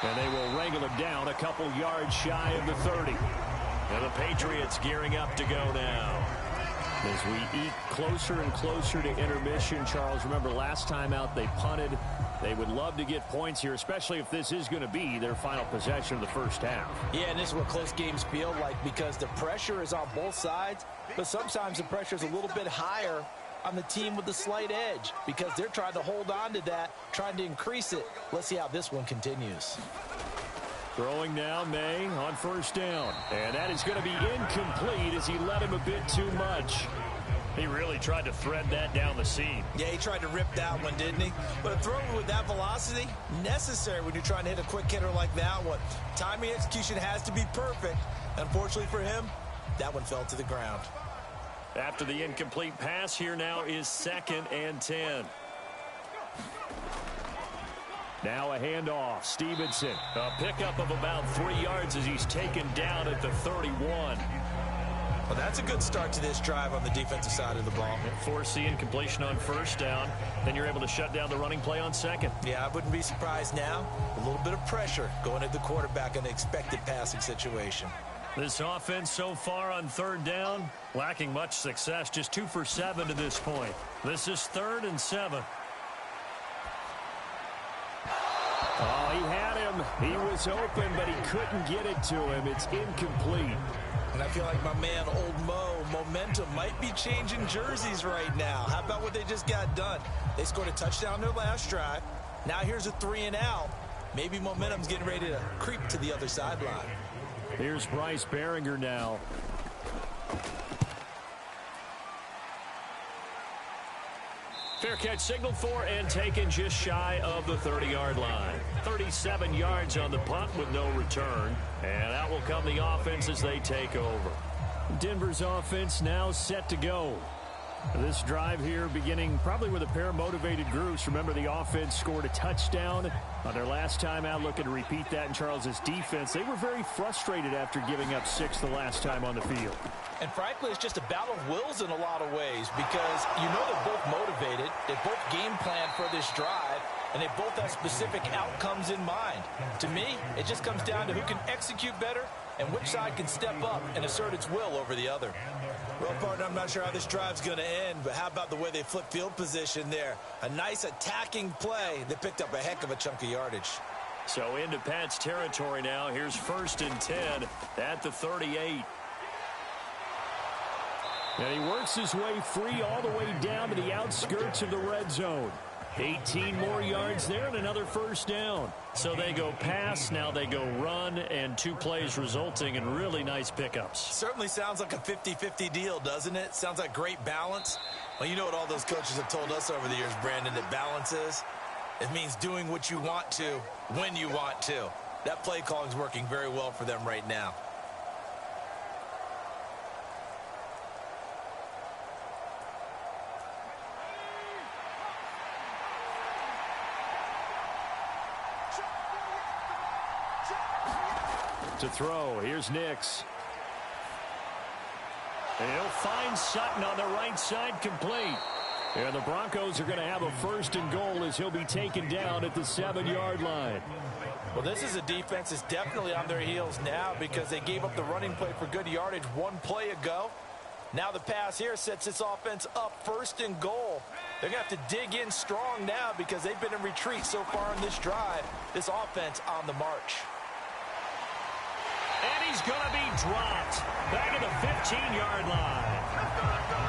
And they will wrangle him down a couple yards shy of the 30. And the Patriots gearing up to go now. As we eat closer and closer to intermission, Charles, remember last time out they punted. They would love to get points here, especially if this is going to be their final possession of the first half. Yeah, and this is what close games feel like because the pressure is on both sides, but sometimes the pressure is a little bit higher on the team with the slight edge because they're trying to hold on to that, trying to increase it. Let's see how this one continues. Throwing now, May on first down. And that is going to be incomplete as he led him a bit too much. He really tried to thread that down the seam. Yeah, he tried to rip that one, didn't he? But a throw with that velocity, necessary when you're trying to hit a quick hitter like that one. Timing execution has to be perfect. Unfortunately for him, that one fell to the ground. After the incomplete pass, here now is 2nd and 10. Now a handoff. Stevenson. A pickup of about 3 yards as he's taken down at the 31. Well, that's a good start to this drive on the defensive side of the ball. Force incompletion on first down. Then you're able to shut down the running play on second. Yeah, I wouldn't be surprised now. A little bit of pressure going at the quarterback in the expected passing situation. This offense so far on 3rd down, lacking much success. Just 2 for 7 to this point. This is 3rd and 7. Oh, he had him. He was open, but he couldn't get it to him. It's incomplete. And I feel like my man, Old Mo, momentum might be changing jerseys right now. How about what they just got done? They scored a touchdown their last drive. Now here's a 3 and out. Maybe momentum's getting ready to creep to the other sideline. Here's Bryce Behringer now. Fair catch signaled for and taken just shy of the 30-yard line. 37 yards on the punt with no return. And out will come the offense as they take over. Denver's offense now set to go. This drive here beginning probably with a pair of motivated groups. Remember, the offense scored a touchdown on their last time out. Looking to repeat that in Charles's defense. They were very frustrated after giving up 6 the last time on the field. And frankly, it's just a battle of wills in a lot of ways because you know they're both motivated. They both game plan for this drive. and they both have specific outcomes in mind. To me, it just comes down to who can execute better and which side can step up and assert its will over the other. Well, partner, I'm not sure how this drive's going to end, but how about the way they flip field position there? A nice attacking play. They picked up a heck of a chunk of yardage. So into Pat's territory now. Here's 1st and 10 at the 38. And he works his way free all the way down to the outskirts of the red zone. 18 more yards there and another first down. So they go pass, now they go run, and 2 plays resulting in really nice pickups. Certainly sounds like a 50-50 deal, doesn't it? Sounds like great balance. Well, you know what all those coaches have told us over the years, Brandon, that balance is? It means doing what you want to, when you want to. That play calling is working very well for them right now. To throw, here's Nix. And he'll find Sutton on the right side, complete. And the Broncos are going to have a 1st and goal as he'll be taken down at the 7-yard line. Well, this is a defense that's definitely on their heels now because they gave up the running play for good yardage 1 play ago. Now the pass here sets this offense up 1st and goal. They're going to have to dig in strong now because they've been in retreat so far in this drive. This offense on the march. And he's going to be dropped back at the 15-yard line.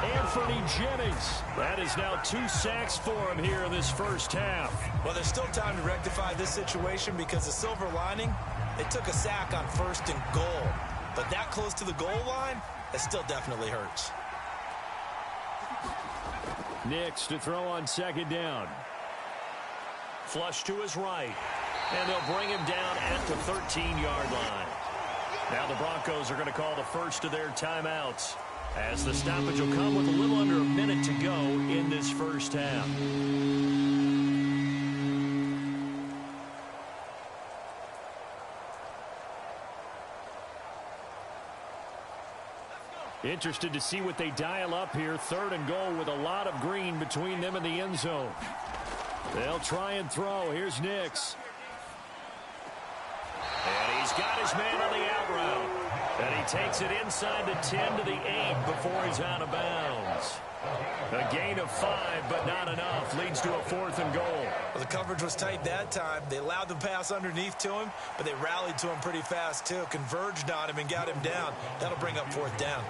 Anthony Jennings. That is now 2 sacks for him here in this first half. Well, there's still time to rectify this situation because the silver lining, it took a sack on 1st and goal. But that close to the goal line, it still definitely hurts. Nix to throw on 2nd down. Flush to his right. And they'll bring him down at the 13-yard line. Now the Broncos are going to call the first of their timeouts, as the stoppage will come with a little under a minute to go in this first half. Interested to see what they dial up here. 3rd and goal with a lot of green between them and the end zone. They'll try and throw. Here's Nix. And he's got his man on the out route. And he takes it inside the 10 to the 8 before he's out of bounds. A gain of 5, but not enough. Leads to a 4th and goal. Well, the coverage was tight that time. They allowed the pass underneath to him, but they rallied to him pretty fast, too. Converged on him and got him down. That'll bring up 4th down.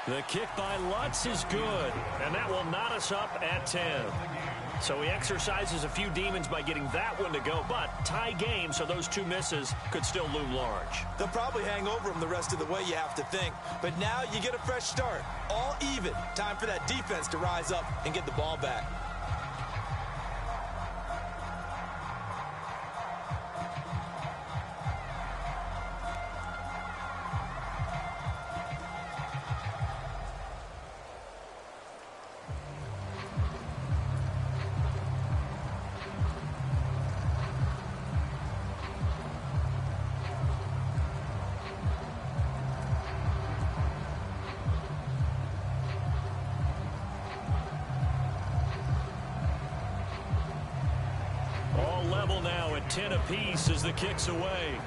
The kick by Lutz is good, and that will knot us up at 10. So he exercises a few demons by getting that one to go, but tie game, so those 2 misses could still loom large. They'll probably hang over him the rest of the way, you have to think. But now you get a fresh start. All even. Time for that defense to rise up and get the ball back. Now at 10 apiece as the kick's away.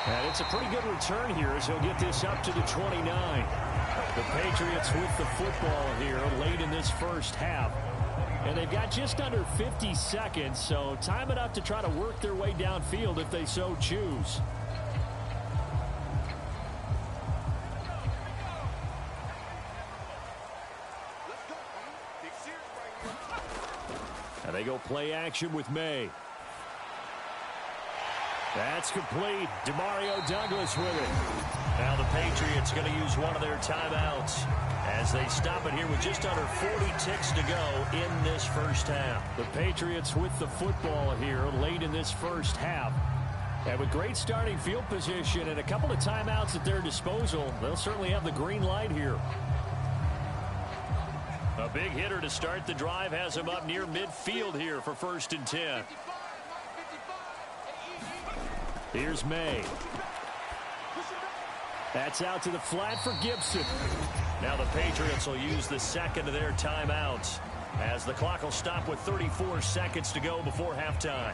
And it's a pretty good return here as he'll get this up to the 29. The Patriots with the football here late in this first half. And they've got just under 50 seconds, so time enough to try to work their way downfield if they so choose. And they go play action with May. That's complete. Demario Douglas with it. Now the Patriots going to use one of their timeouts as they stop it here with just under 40 ticks to go in this first half. The Patriots with the football here late in this first half. And with great starting field position and a couple of timeouts at their disposal, they'll certainly have the green light here. A big hitter to start the drive has him up near midfield here for 1st and 10. Here's May. That's out to the flat for Gibson. Now the Patriots will use the second of their timeouts as the clock will stop with 34 seconds to go before halftime.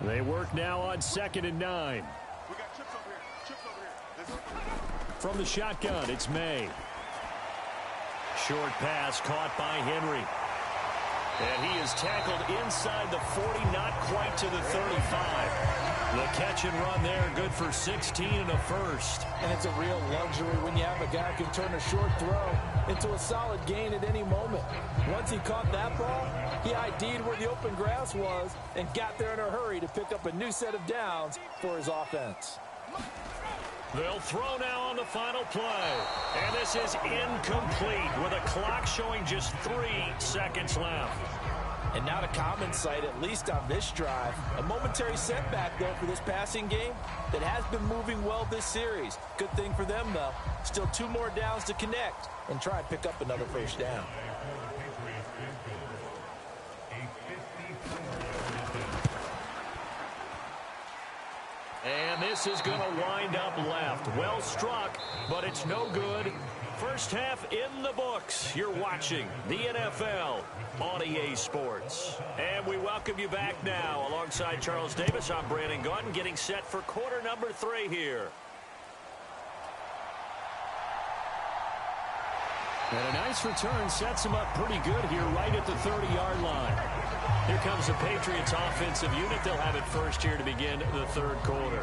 They work now on 2nd and 9. From the shotgun, it's May. Short pass caught by Henry. And he is tackled inside the 40, not quite to the 35. The catch and run there, good for 16 and a first. And it's a real luxury when you have a guy who can turn a short throw into a solid gain at any moment. Once he caught that ball, he ID'd where the open grass was and got there in a hurry to pick up a new set of downs for his offense. They'll throw now on the final play. And this is incomplete with a clock showing just 3 seconds left. And not a common sight, at least on this drive. A momentary setback, though, for this passing game that has been moving well this series. Good thing for them, though. Still 2 more downs to connect and try and pick up another first down. And this is going to wind up left. Well struck, but it's no good. First half in the books. You're watching the NFL on EA Sports. And we welcome you back now. Alongside Charles Davis, I'm Brandon Gaudin, getting set for quarter number 3 here. And a nice return sets him up pretty good here right at the 30-yard line. Here comes the Patriots offensive unit. They'll have it first here to begin the third quarter.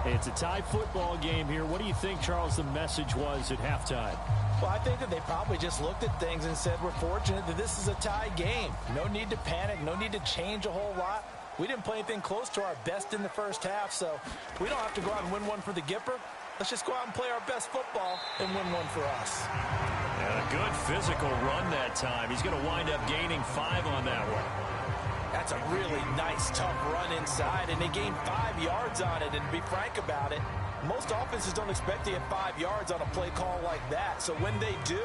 It's a tie football game here. What do you think, Charles, the message was at halftime? Well, I think that they probably just looked at things and said, we're fortunate that this is a tie game. No need to panic. No need to change a whole lot. We didn't play anything close to our best in the first half, so we don't have to go out and win one for the Gipper. Let's just go out and play our best football and win one for us. And a good physical run that time. He's going to wind up gaining 5 on that one. That's a really nice, tough run inside, and they gained 5 yards on it. And to be frank about it, most offenses don't expect to get 5 yards on a play call like that. So when they do,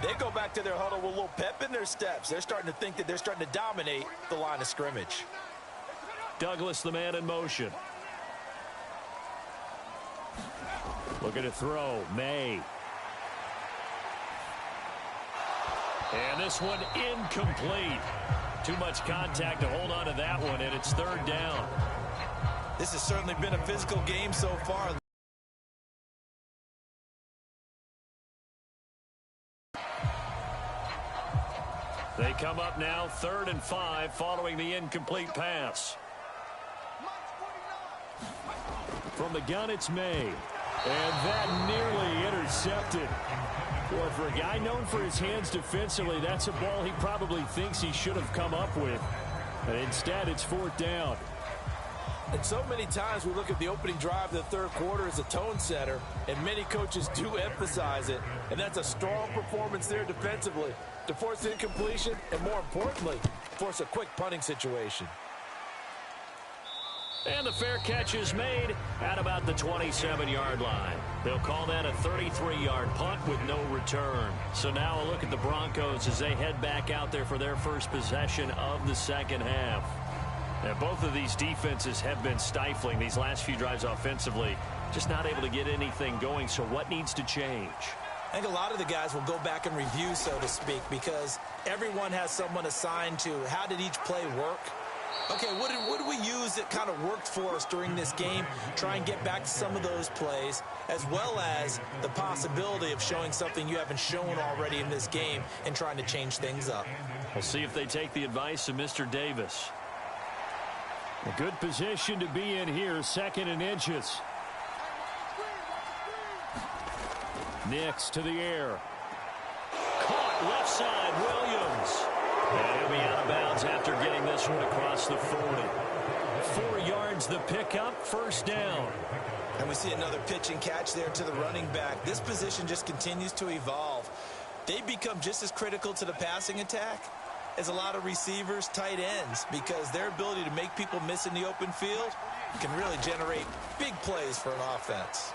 they go back to their huddle with a little pep in their steps. They're starting to think that they're starting to dominate the line of scrimmage. Douglas, the man in motion. Looking to throw. May. And this one incomplete. Too much contact to hold on to that one, and it's 3rd down. This has certainly been a physical game so far. They come up now 3rd and 5 following the incomplete pass. From the gun, it's May. And that nearly intercepted. Boy, for a guy known for his hands defensively, that's a ball he probably thinks he should have come up with. And instead, it's 4th down. And so many times we look at the opening drive of the third quarter as a tone setter, and many coaches do emphasize it. And that's a strong performance there defensively to force incompletion and, more importantly, force a quick punting situation. And the fair catch is made at about the 27-yard line. They'll call that a 33-yard punt with no return. So now a look at the Broncos as they head back out there for their first possession of the second half. Now, both of these defenses have been stifling these last few drives offensively. Just not able to get anything going. So what needs to change? I think a lot of the guys will go back and review, so to speak, because everyone has someone assigned to how did each play work. Okay, what did we use that kind of worked for us during this game? Try and get back to some of those plays, as well as the possibility of showing something you haven't shown already in this game and trying to change things up. We'll see if they take the advice of Mr. Davis. A good position to be in here, 2nd and inches. Nix to the air. Caught left side, Williams. And he'll be out of bounds after getting this one across the 40. 4 yards the pickup, 1st down. And we see another pitch and catch there to the running back. This position just continues to evolve. They become just as critical to the passing attack as a lot of receivers, tight ends, because their ability to make people miss in the open field can really generate big plays for an offense.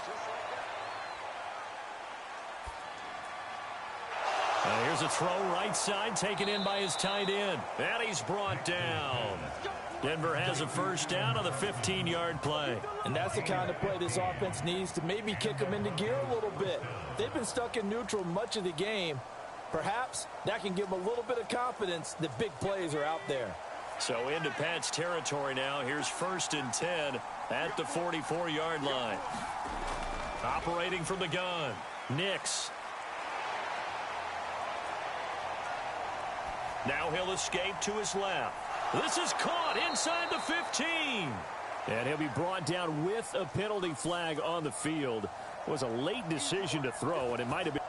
Here's a throw right side taken in by his tight end. And he's brought down. Denver has a first down on the 15-yard play. And that's the kind of play this offense needs to maybe kick them into gear a little bit. They've been stuck in neutral much of the game. Perhaps that can give them a little bit of confidence that big plays are out there. So into Pat's territory now. Here's 1st and 10 at the 44-yard line. Operating from the gun, Nix. Now he'll escape to his left. This is caught inside the 15. And he'll be brought down with a penalty flag on the field. It was a late decision to throw, and it might have been.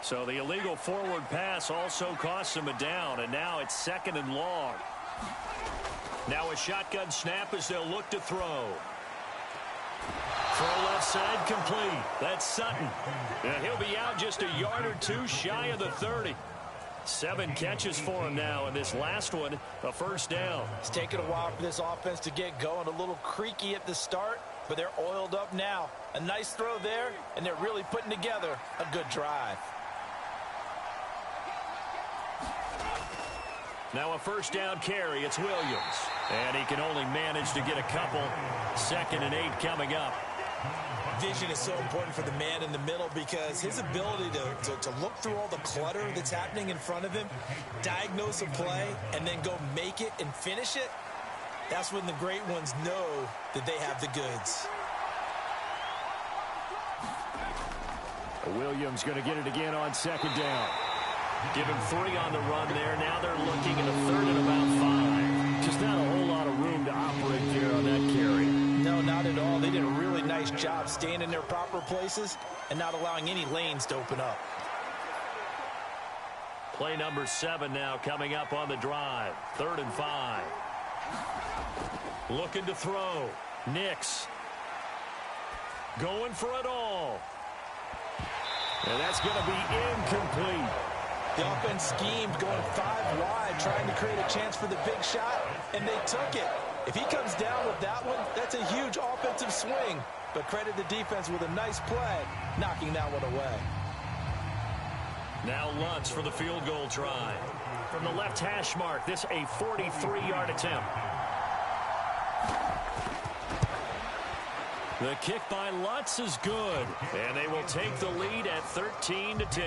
So the illegal forward pass also costs him a down, and now it's 2nd and long. Now a shotgun snap as they'll look to throw. Throw left side complete. That's Sutton. And he'll be out just a yard or two shy of the 30. 7 catches for him now, and this last one, a first down. It's taken a while for this offense to get going. A little creaky at the start, but they're oiled up now. A nice throw there, and they're really putting together a good drive. Now a first down carry. It's Williams. And he can only manage to get a couple. 2nd and 8 coming up. Vision is so important for the man in the middle because his ability to look through all the clutter that's happening in front of him, diagnose a play, and then go make it and finish it, that's when the great ones know that they have the goods. Williams going to get it again on 2nd down. Give him 3 on the run there. Now they're looking at a 3rd and about 5. Just not a whole lot of room to operate there on that carry. No, not at all. They did a really nice job staying in their proper places and not allowing any lanes to open up. Play number 7 now coming up on the drive. 3rd and 5. Looking to throw. Nix. Going for it all. And that's going to be incomplete. The offense schemed going 5 wide, trying to create a chance for the big shot, and they took it. If he comes down with that one, that's a huge offensive swing. But credit the defense with a nice play, knocking that one away. Now Lutz for the field goal try. From the left hash mark, this a 43-yard attempt. The kick by Lutz is good. And they will take the lead at 13-10.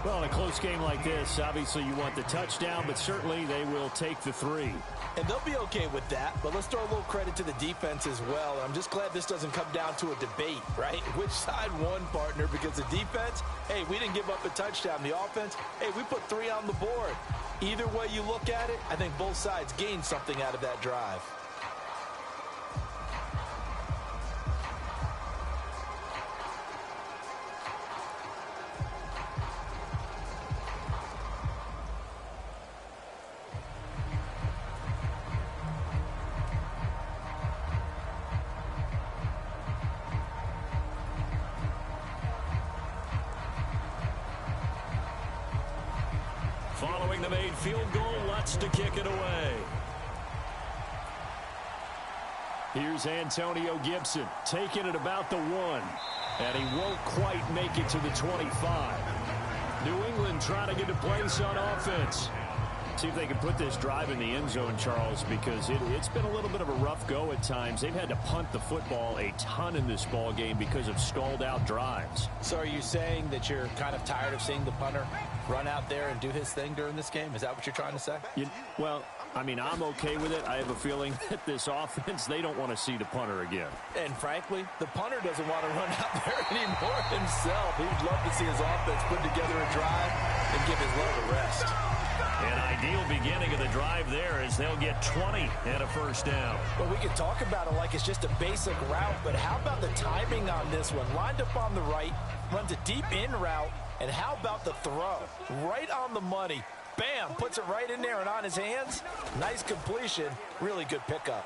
Well, in a close game like this, obviously you want the touchdown, but certainly they will take the 3. And they'll be okay with that, but let's throw a little credit to the defense as well. I'm just glad this doesn't come down to a debate, right? Which side won, partner? Because the defense, hey, we didn't give up a touchdown. The offense, hey, we put 3 on the board. Either way you look at it, I think both sides gained something out of that drive. Following the made field goal, Lutz to kick it away. Here's Antonio Gibson taking it about the 1. And he won't quite make it to the 25. New England trying to get a place on offense. See if they can put this drive in the end zone, Charles, because it's been a little bit of a rough go at times. They've had to punt the football a ton in this ball game because of stalled out drives. So are you saying that you're kind of tired of seeing the punter run out there and do his thing during this game? Is that what you're trying to say? Well, I mean, I'm okay with it. I have a feeling that this offense, they don't want to see the punter again. And frankly, the punter doesn't want to run out there anymore himself. He'd love to see his offense put together a drive and give his leg a rest. An ideal beginning of the drive there as they'll get 20 and a first down. Well, we can talk about it like it's just a basic route, but how about the timing on this one? Lined up on the right, runs a deep in route, and how about the throw? Right on the money. Bam, puts it right in there and on his hands. Nice completion. Really good pickup.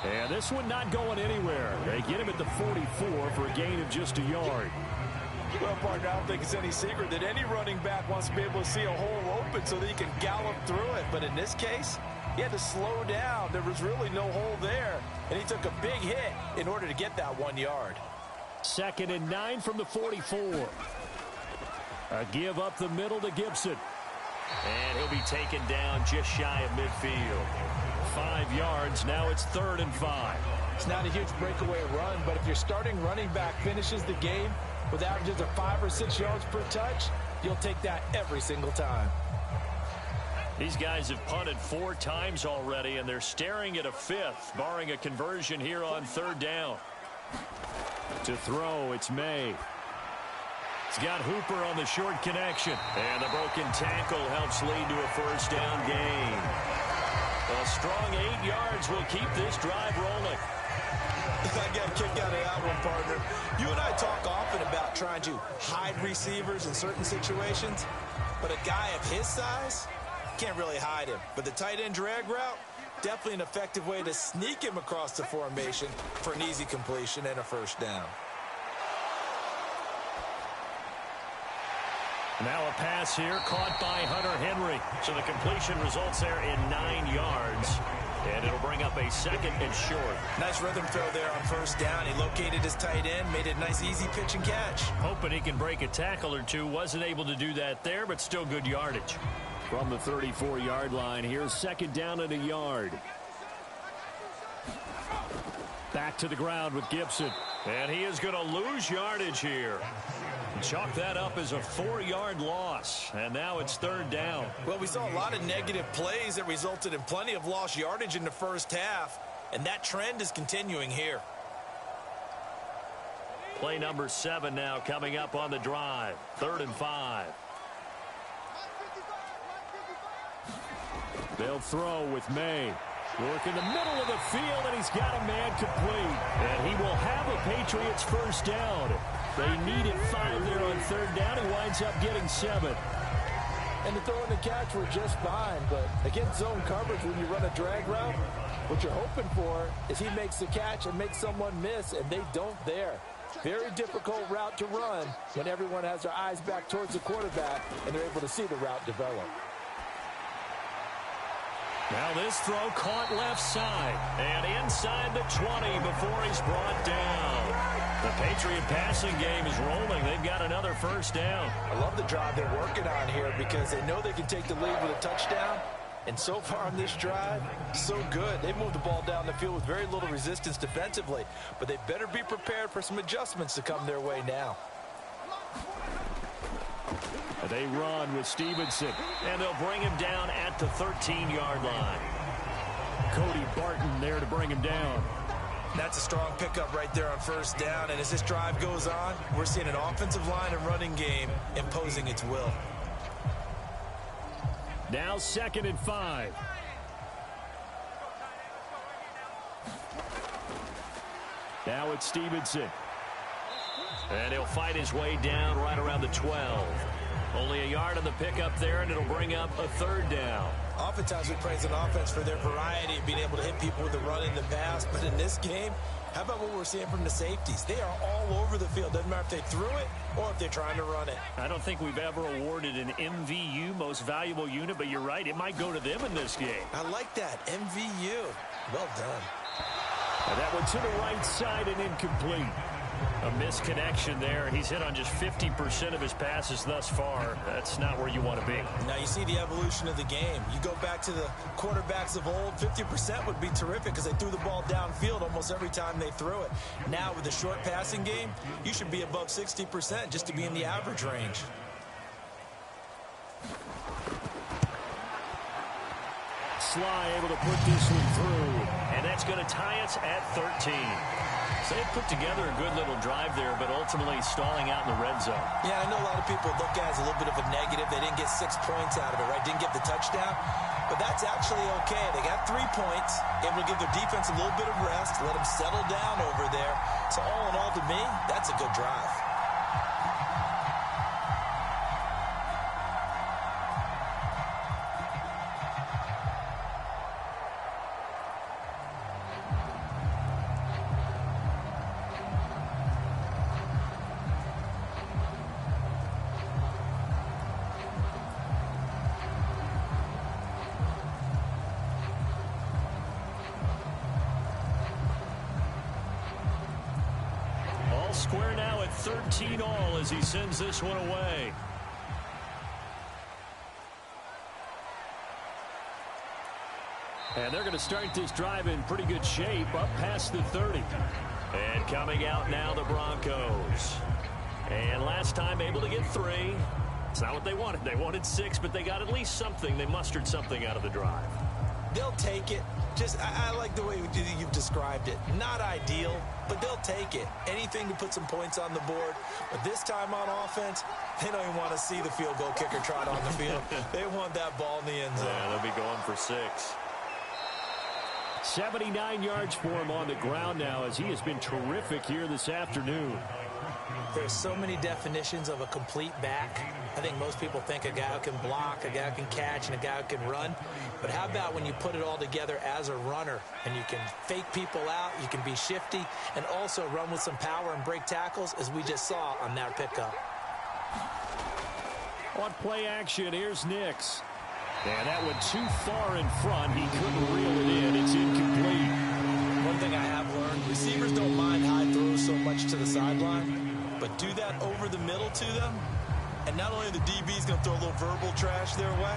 And this one not going anywhere. They get him at the 44 for a gain of just a yard. Well, partner, I don't think it's any secret that any running back wants to be able to see a hole open so that he can gallop through it. But in this case, He had to slow down. There was really no hole there, and he took a big hit in order to get that 1 yard. 2nd and 9 from the 44. A give up the middle to Gibson. And he'll be taken down just shy of midfield. 5 yards. Now it's 3rd and 5. It's not a huge breakaway run, but if your starting running back finishes the game with averages of 5 or 6 yards per touch, you'll take that every single time. These guys have punted 4 times already, and they're staring at a 5th, barring a conversion here on 3rd down. To throw, it's May. He's got Hooper on the short connection. And the broken tackle helps lead to a 1st down gain. A strong 8 yards will keep this drive rolling. I got a kick out of that one, partner. You and I talk often about trying to hide receivers in certain situations, but a guy of his size can't really hide him. But the tight end drag route, definitely an effective way to sneak him across the formation for an easy completion and a 1st down. Now a pass here caught by Hunter Henry. So the completion results there in 9 yards. And it'll bring up a 2nd and short. Nice rhythm throw there on 1st down. He located his tight end, made it a nice easy pitch and catch. Hoping he can break a tackle or two. Wasn't able to do that there, but still good yardage. From the 34-yard line, here's 2nd down and a yard. Back to the ground with Gibson. And he is going to lose yardage here. Chalk that up as a 4-yard loss. And now it's 3rd down. Well, we saw a lot of negative plays that resulted in plenty of lost yardage in the 1st half. And that trend is continuing here. Play number 7 now coming up on the drive. 3rd and 5. They'll throw with May. Work in the middle of the field, and he's got a man complete. And he will have a Patriots 1st down. They needed 5 there on 3rd down. He winds up getting 7. And the throw and the catch were just fine, but against zone coverage, when you run a drag route, what you're hoping for is he makes the catch and makes someone miss, and they don't there. Very difficult route to run when everyone has their eyes back towards the quarterback and they're able to see the route develop. Now this throw caught left side and inside the 20 before he's brought down. The Patriot passing game is rolling. They've got another 1st down. I love the drive they're working on here because they know they can take the lead with a touchdown. And so far on this drive, so good. They moved the ball down the field with very little resistance defensively. But they better be prepared for some adjustments to come their way now. They run with Stevenson, and they'll bring him down at the 13-yard line. Cody Barton there to bring him down. That's a strong pickup right there on 1st down, and as this drive goes on, we're seeing an offensive line and running game imposing its will. Now 2nd and 5. Now it's Stevenson. And he'll fight his way down right around the 12. Only a yard on the pickup there, and it'll bring up a 3rd down. Oftentimes we praise an offense for their variety of being able to hit people with the run in the pass, but in this game, how about what we're seeing from the safeties? They are all over the field. Doesn't matter if they threw it or if they're trying to run it. I don't think we've ever awarded an MVU, most valuable unit, but you're right, it might go to them in this game. I like that, MVU. Well done. And that one to the right side and incomplete. A misconnection there. He's hit on just 50% of his passes thus far. That's not where you want to be. Now you see the evolution of the game. You go back to the quarterbacks of old, 50% would be terrific because they threw the ball downfield almost every time they threw it. Now with the short passing game, you should be above 60% just to be in the average range. Sly able to put this one through. And that's going to tie us at 13. So they put together a good little drive there, but ultimately stalling out in the red zone. Yeah, I know a lot of people look at it as a little bit of a negative. They didn't get 6 points out of it, right? Didn't get the touchdown. But that's actually okay. They got 3 points, able to give their defense a little bit of rest, let them settle down over there. So all in all, to me, that's a good drive. square now at 13 all as he sends this one away. And they're going to start this drive in pretty good shape up past the 30. And coming out now, the Broncos. And last time able to get 3. It's not what they wanted. They wanted 6, but they got at least something. They mustered something out of the drive. They'll take it. I like the way you've described it. Not ideal, but they'll take it. Anything to put some points on the board. But this time on offense, they don't even want to see the field goal kicker trot on the field. They want that ball in the end zone. Yeah, they'll be going for 6. 79 yards for him on the ground now as he has been terrific here this afternoon. There's so many definitions of a complete back. I think most people think a guy who can block, a guy who can catch, and a guy who can run. But how about when you put it all together as a runner and you can fake people out, you can be shifty, and also run with some power and break tackles, as we just saw on that pickup. On play action, here's Nix. And that went too far in front. He couldn't reel it in. It's incomplete. One thing I have learned, receivers don't mind high throws so much to the sideline, but do that over the middle to them, and not only are the DBs going to throw a little verbal trash their way,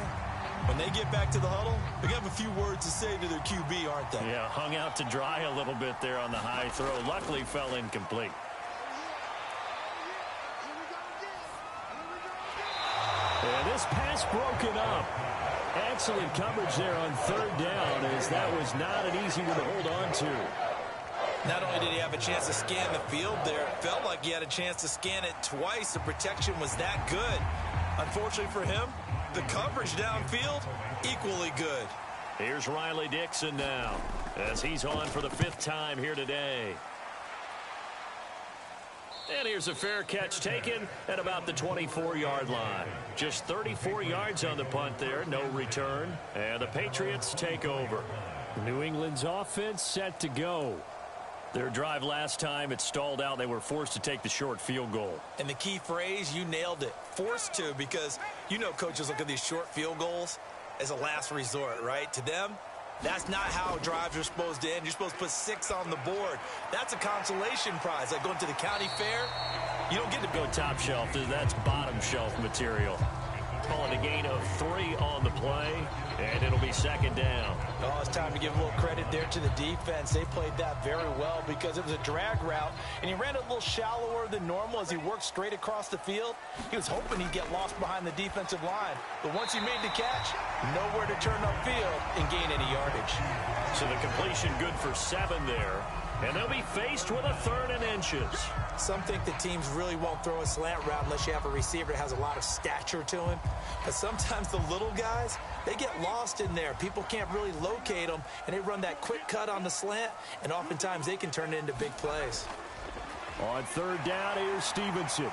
when they get back to the huddle, they're going to have a few words to say to their QB, aren't they? Yeah, hung out to dry a little bit there on the high throw. Luckily fell incomplete. And this pass broken up. Excellent coverage there on third down, as that was not an easy one to hold on to. Not only did he have a chance to scan the field there, it felt like he had a chance to scan it twice. The protection was that good. Unfortunately for him, the coverage downfield, equally good. Here's Riley Dixon now, as he's on for the 5th time here today. And here's a fair catch taken at about the 24-yard line. Just 34 yards on the punt there, no return. And the Patriots take over. New England's offense set to go. Their drive last time, it stalled out. They were forced to take the short field goal. And the key phrase, you nailed it, forced to, because you know coaches look at these short field goals as a last resort, right? To them, that's not how drives are supposed to end. You're supposed to put 6 on the board. That's a consolation prize. Like going to the county fair, you don't get to go top shelf. That's bottom shelf material. Calling a gain of 3 on the play, and it'll be 2nd down. Oh, it's time to give a little credit there to the defense. They played that very well because it was a drag route, and he ran a little shallower than normal as he worked straight across the field. He was hoping he'd get lost behind the defensive line, but once he made the catch, nowhere to turn upfield and gain any yardage. So the completion good for 7 there, and they'll be faced with a 3rd and inches. Some think that teams really won't throw a slant route unless you have a receiver that has a lot of stature to him. But sometimes the little guys, they get lost in there. People can't really locate them, and they run that quick cut on the slant, and oftentimes they can turn it into big plays. On 3rd down, here's Stevenson.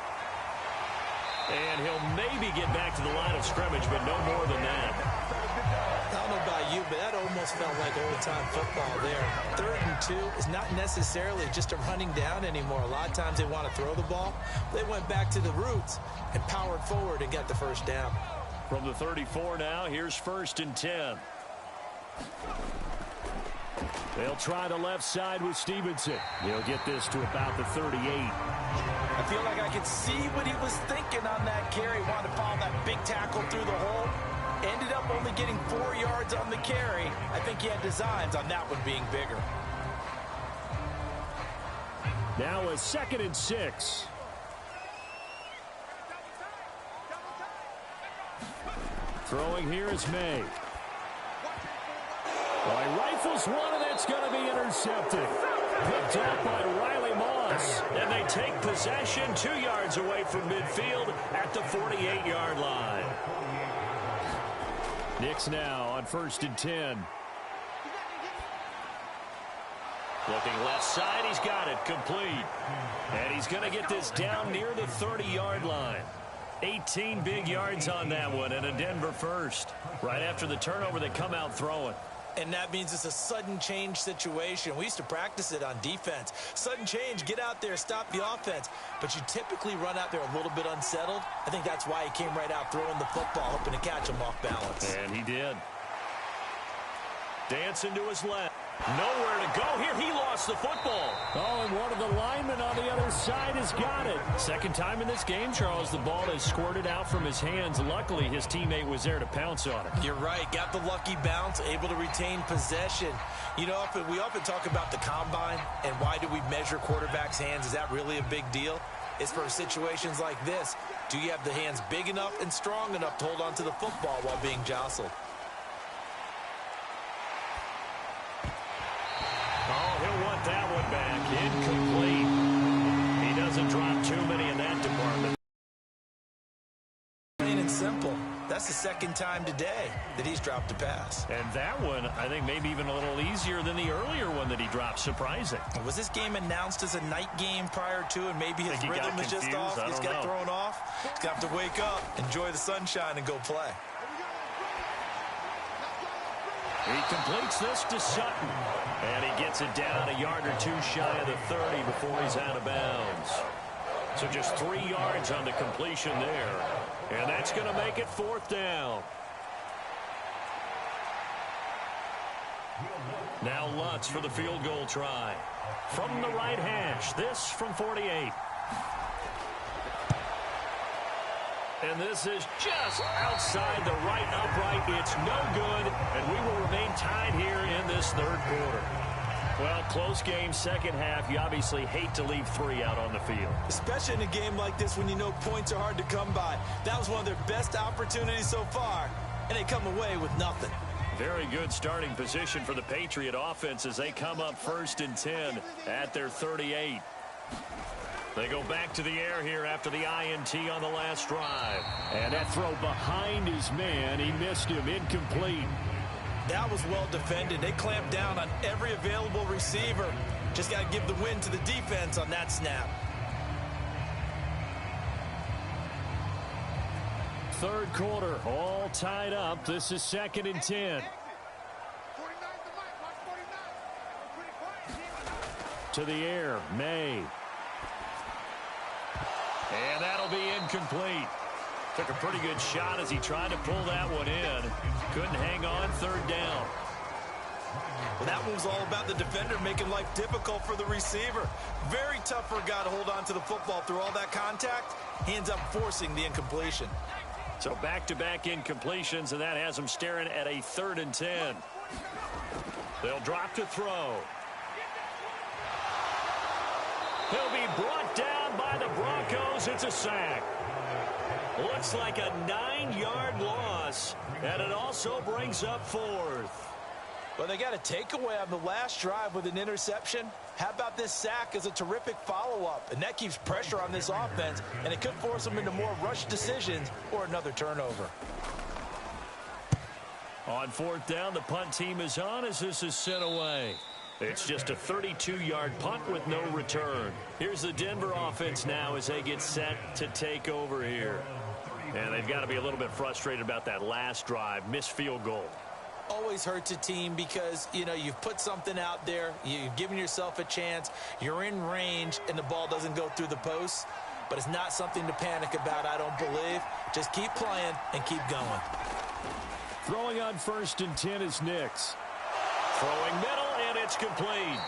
And he'll maybe get back to the line of scrimmage, but no more than that. I don't know about you, but that almost felt like old-time football there. 3rd and 2 is not necessarily just a running down anymore. A lot of times they want to throw the ball. They went back to the roots and powered forward and got the 1st down. From the 34 now, here's 1st and 10. They'll try the left side with Stevenson. He'll get this to about the 38. I feel like I could see what he was thinking on that carry. Wanted to follow that big tackle through the hole. Ended up only getting 4 yards on the carry. I think he had designs on that one being bigger. Now a 2nd and 6. Throwing here is May. Well, he rifles one, and that's going to be intercepted. Picked up by Riley Moss. And they take possession 2 yards away from midfield at the 48-yard line. Nix now on 1st and 10. Looking left side, he's got it, complete. And he's going to get this down near the 30-yard line. 18 big yards on that one, and a Denver first. Right after the turnover, they come out throwing. And that means it's a sudden change situation. We used to practice it on defense. Sudden change, get out there, stop the offense. But you typically run out there a little bit unsettled. I think that's why he came right out throwing the football, hoping to catch him off balance. And he did. Dancing to his left. Nowhere to go here. He lost across the football. Oh, and one of the linemen on the other side has got it. Second time in this game, Charles, the ball has squirted out from his hands. Luckily, his teammate was there to pounce on it. You're right. Got the lucky bounce, able to retain possession. You know, we often talk about the combine and why do we measure quarterbacks' hands. Is that really a big deal? It's for situations like this. Do you have the hands big enough and strong enough to hold on to the football while being jostled? Oh, he'll want that one back. Incomplete. He doesn't drop too many in that department. Plain and simple. That's the second time today that he's dropped a pass. And that one, I think, maybe even a little easier than the earlier one that he dropped. Surprising. Was this game announced as a night game prior to, and maybe his rhythm is just off? He's got thrown off. He's got to wake up, enjoy the sunshine, and go play. He completes this to Sutton. And he gets it down a yard or two shy of the 30 before he's out of bounds. So just 3 yards on the completion there. And that's going to make it 4th down. Now Lutz for the field goal try. From the right hash, this from 48. And this is just outside the right upright. It's no good, and we will remain tied here in this 3rd quarter. Well, close game, second half. You obviously hate to leave 3 out on the field. Especially in a game like this when you know points are hard to come by. That was one of their best opportunities so far, and they come away with nothing. Very good starting position for the Patriot offense as they come up 1st and 10 at their 38. They go back to the air here after the INT on the last drive. And that throw behind his man, he missed him, incomplete. That was well defended. They clamped down on every available receiver. Just got to give the win to the defense on that snap. 3rd quarter, all tied up. This is 2nd and 10. To the air, May. And that'll be incomplete. Took a pretty good shot as he tried to pull that one in. Couldn't hang on, 3rd down. Well, that one was all about the defender making life difficult for the receiver. Very tough for a guy to hold on to the football through all that contact. He ends up forcing the incompletion. So back-to-back incompletions, and that has him staring at a 3rd and 10. They'll drop to throw. He'll be brought down by the Broncos. It's a sack. Looks like a 9-yard loss, and it also brings up 4th. Well, they got a takeaway on the last drive with an interception. How about this sack as a terrific follow-up? And that keeps pressure on this offense, and it could force them into more rush decisions or another turnover. On 4th down, the punt team is on as this is sent away. It's just a 32-yard punt with no return. Here's the Denver offense now as they get set to take over here. And they've got to be a little bit frustrated about that last drive, missed field goal. Always hurts a team because, you know, you've put something out there, you've given yourself a chance, you're in range, and the ball doesn't go through the posts. But it's not something to panic about, I don't believe. Just keep playing and keep going. Throwing on 1st and 10 is Nix. Throwing middle, and it's complete.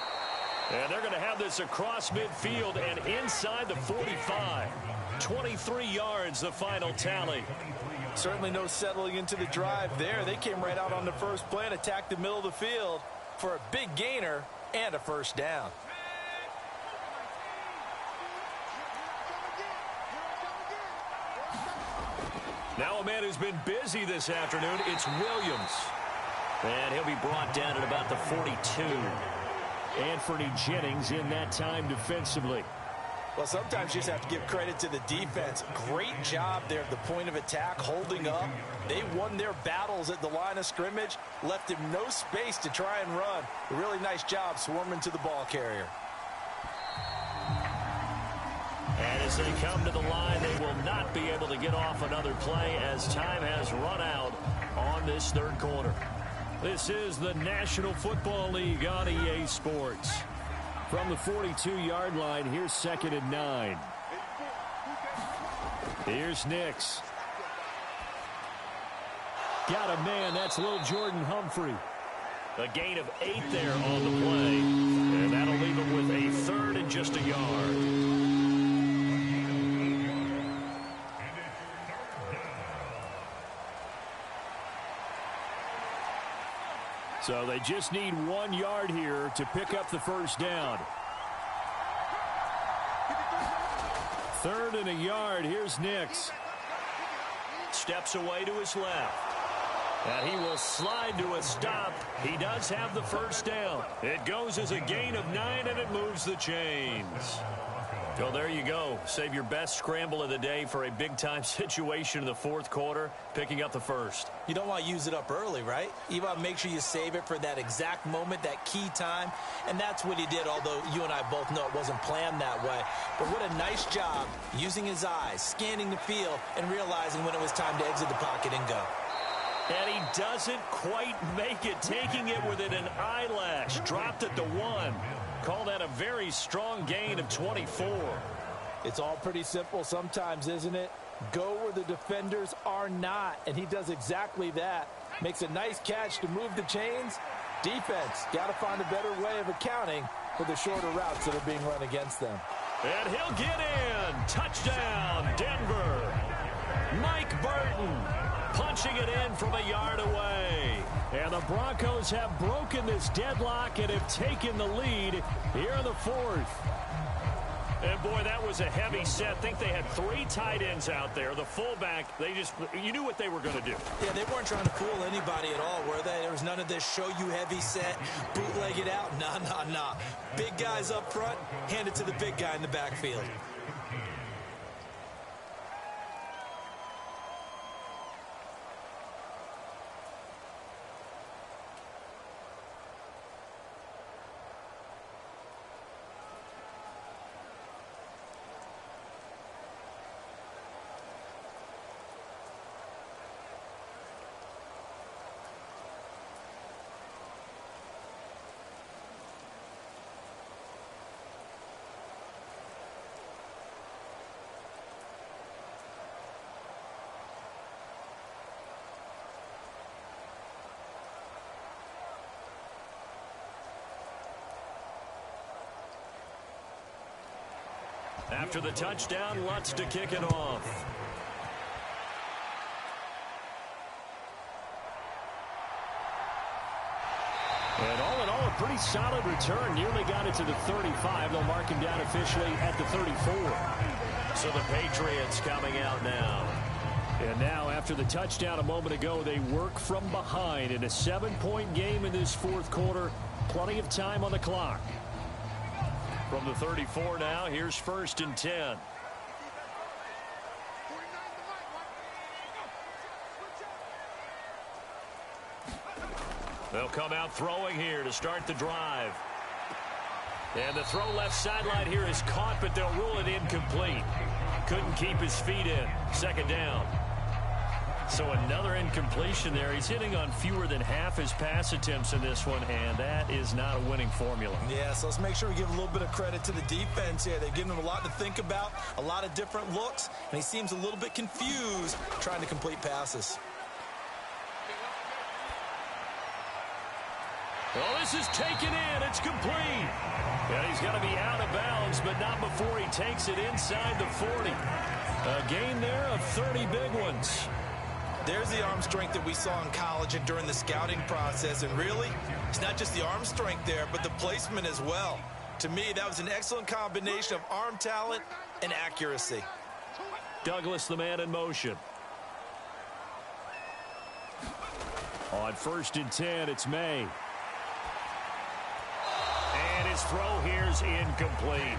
And they're going to have this across midfield and inside the 45. 23 yards, the final tally. Certainly no settling into the drive there. They came right out on the first play and attacked the middle of the field for a big gainer and a 1st down. Now a man who's been busy this afternoon, it's Williams. And he'll be brought down at about the 42. Anthony Jennings in that time defensively. Well, sometimes you just have to give credit to the defense. Great job there at the point of attack, holding up. They won their battles at the line of scrimmage, left him no space to try and run. A really nice job swarming to the ball carrier. And as they come to the line, they will not be able to get off another play as time has run out on this 3rd quarter. This is the National Football League on EA Sports. From the 42-yard line, here's 2nd and 9. Here's Nix. Got a man. That's little Jordan Humphrey. A gain of 8 there on the play. And that'll leave him with a third and just a yard. So they just need 1 yard here to pick up the first down. 3rd and a yard. Here's Nix. Steps away to his left. And he will slide to a stop. He does have the first down. It goes as a gain of 9, and it moves the chains. Well, there you go. Save your best scramble of the day for a big-time situation in the 4th quarter, picking up the first. You don't want to use it up early, right? You want to make sure you save it for that exact moment, that key time. And that's what he did, although you and I both know it wasn't planned that way. But what a nice job using his eyes, scanning the field, and realizing when it was time to exit the pocket and go. And he doesn't quite make it, taking it within an eyelash. Dropped at the 1. Call that a very strong gain of 24. It's all pretty simple sometimes, isn't it? Go where the defenders are not, and he does exactly that. Makes a nice catch to move the chains. Defense, got to find a better way of accounting for the shorter routes that are being run against them. And he'll get in. Touchdown, Denver. Mike Burton punching it in from a yard away. And the Broncos have broken this deadlock and have taken the lead here in the 4th. And, boy, that was a heavy set. I think they had 3 tight ends out there. The fullback, you knew what they were going to do. Yeah, they weren't trying to fool anybody at all, were they? There was none of this show you heavy set, bootleg it out. Nah. Big guys up front, hand it to the big guy in the backfield. After the touchdown, Lutz to kick it off. And all in all, a pretty solid return. Nearly got it to the 35. They'll mark him down officially at the 34. So the Patriots coming out now. And now, after the touchdown a moment ago, they work from behind in a 7-point game in this 4th quarter. Plenty of time on the clock. From the 34 now, here's 1st and 10. They'll come out throwing here to start the drive. And the throw left sideline here is caught, but they'll rule it incomplete. Couldn't keep his feet in. 2nd down. So another incompletion there. He's hitting on fewer than half his pass attempts in this one, and that is not a winning formula. Yeah, so let's make sure we give a little bit of credit to the defense here. They've given him a lot to think about, a lot of different looks, and he seems a little bit confused trying to complete passes. Well, this is taken in. It's complete. And he's got to be out of bounds, but not before he takes it inside the 40. A gain there of 30 big ones. There's the arm strength that we saw in college and during the scouting process. And really, it's not just the arm strength there, but the placement as well. To me, that was an excellent combination of arm talent and accuracy. Douglas, the man in motion. On 1st and 10, it's May. And his throw here's incomplete.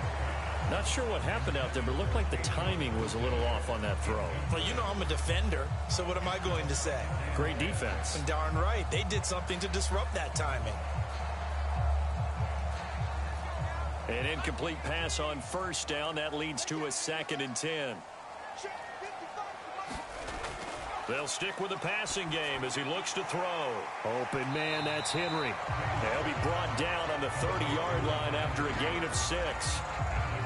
Not sure what happened out there, but it looked like the timing was a little off on that throw. Well, you know I'm a defender, so what am I going to say? Great defense. And darn right. They did something to disrupt that timing. An incomplete pass on 1st down. That leads to a 2nd and 10. They'll stick with the passing game as he looks to throw. Open man, that's Henry. They'll be brought down on the 30-yard line after a gain of 6.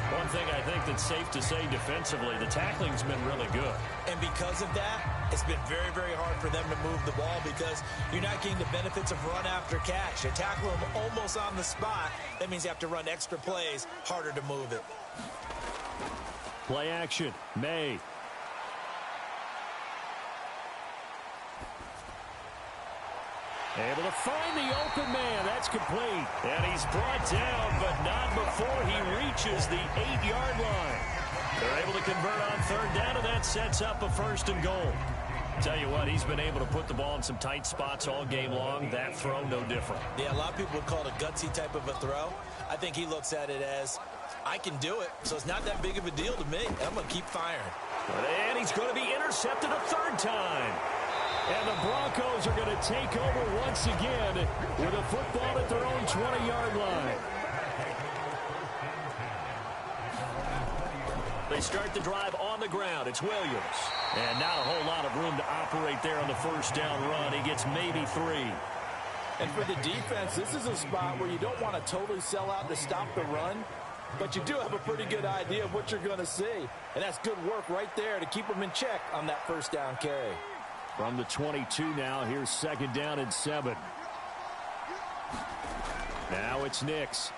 One thing I think that's safe to say defensively, the tackling's been really good. And because of that, it's been very, very hard for them to move the ball because you're not getting the benefits of run after catch. You tackle them almost on the spot. That means you have to run extra plays, harder to move it. Play action. May. Able to find the open man. That's complete. And he's brought down, but not before he reaches the 8-yard line. They're able to convert on third down, and that sets up a first and goal. Tell you what, he's been able to put the ball in some tight spots all game long. That throw, no different. Yeah, a lot of people would call it a gutsy type of a throw. I think he looks at it as, I can do it, so it's not that big of a deal to me. I'm going to keep firing. And he's going to be intercepted a third time. And the Broncos are going to take over once again with a football at their own 20-yard line. They start the drive on the ground. It's Williams. And not a whole lot of room to operate there on the first down run. He gets maybe 3. And for the defense, this is a spot where you don't want to totally sell out to stop the run, but you do have a pretty good idea of what you're going to see. And that's good work right there to keep them in check on that first down carry. From the 22 now, here's second down and 7. Now it's Nix.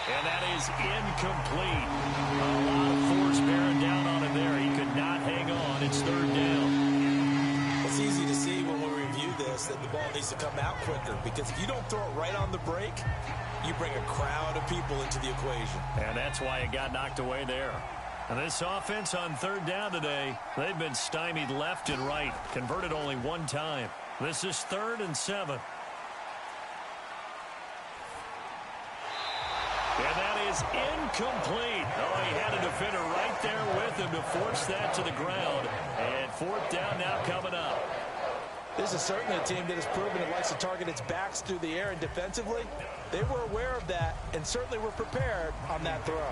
And that is incomplete. A lot of force bearing down on him there. He could not hang on. It's third down. It's easy to see when we review this that the ball needs to come out quicker because if you don't throw it right on the break, you bring a crowd of people into the equation. And that's why it got knocked away there. And this offense on third down today, they've been stymied left and right. Converted only one time. This is 3rd and 7. And that is incomplete. Oh, he had a defender right there with him to force that to the ground. And 4th down now coming up. This is certainly a team that has proven it likes to target its backs through the air, and defensively, they were aware of that and certainly were prepared on that throw.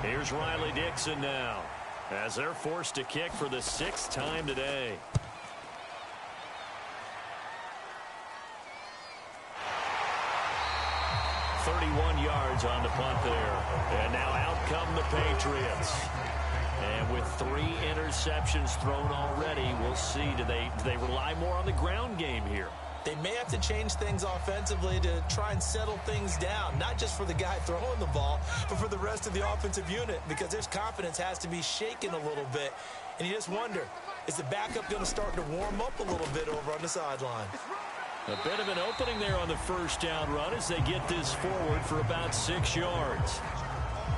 Here's Riley Dixon now as they're forced to kick for the 6th time today. "31 yards on the punt there. And now out come the Patriots. And with 3 interceptions thrown already, we'll see. Do they rely more on the ground game here? They may have to change things offensively to try and settle things down, not just for the guy throwing the ball, but for the rest of the offensive unit, because their confidence has to be shaken a little bit. And you just wonder, is the backup going to start to warm up a little bit over on the sideline? A bit of an opening there on the first down run as they get this forward for about 6 yards.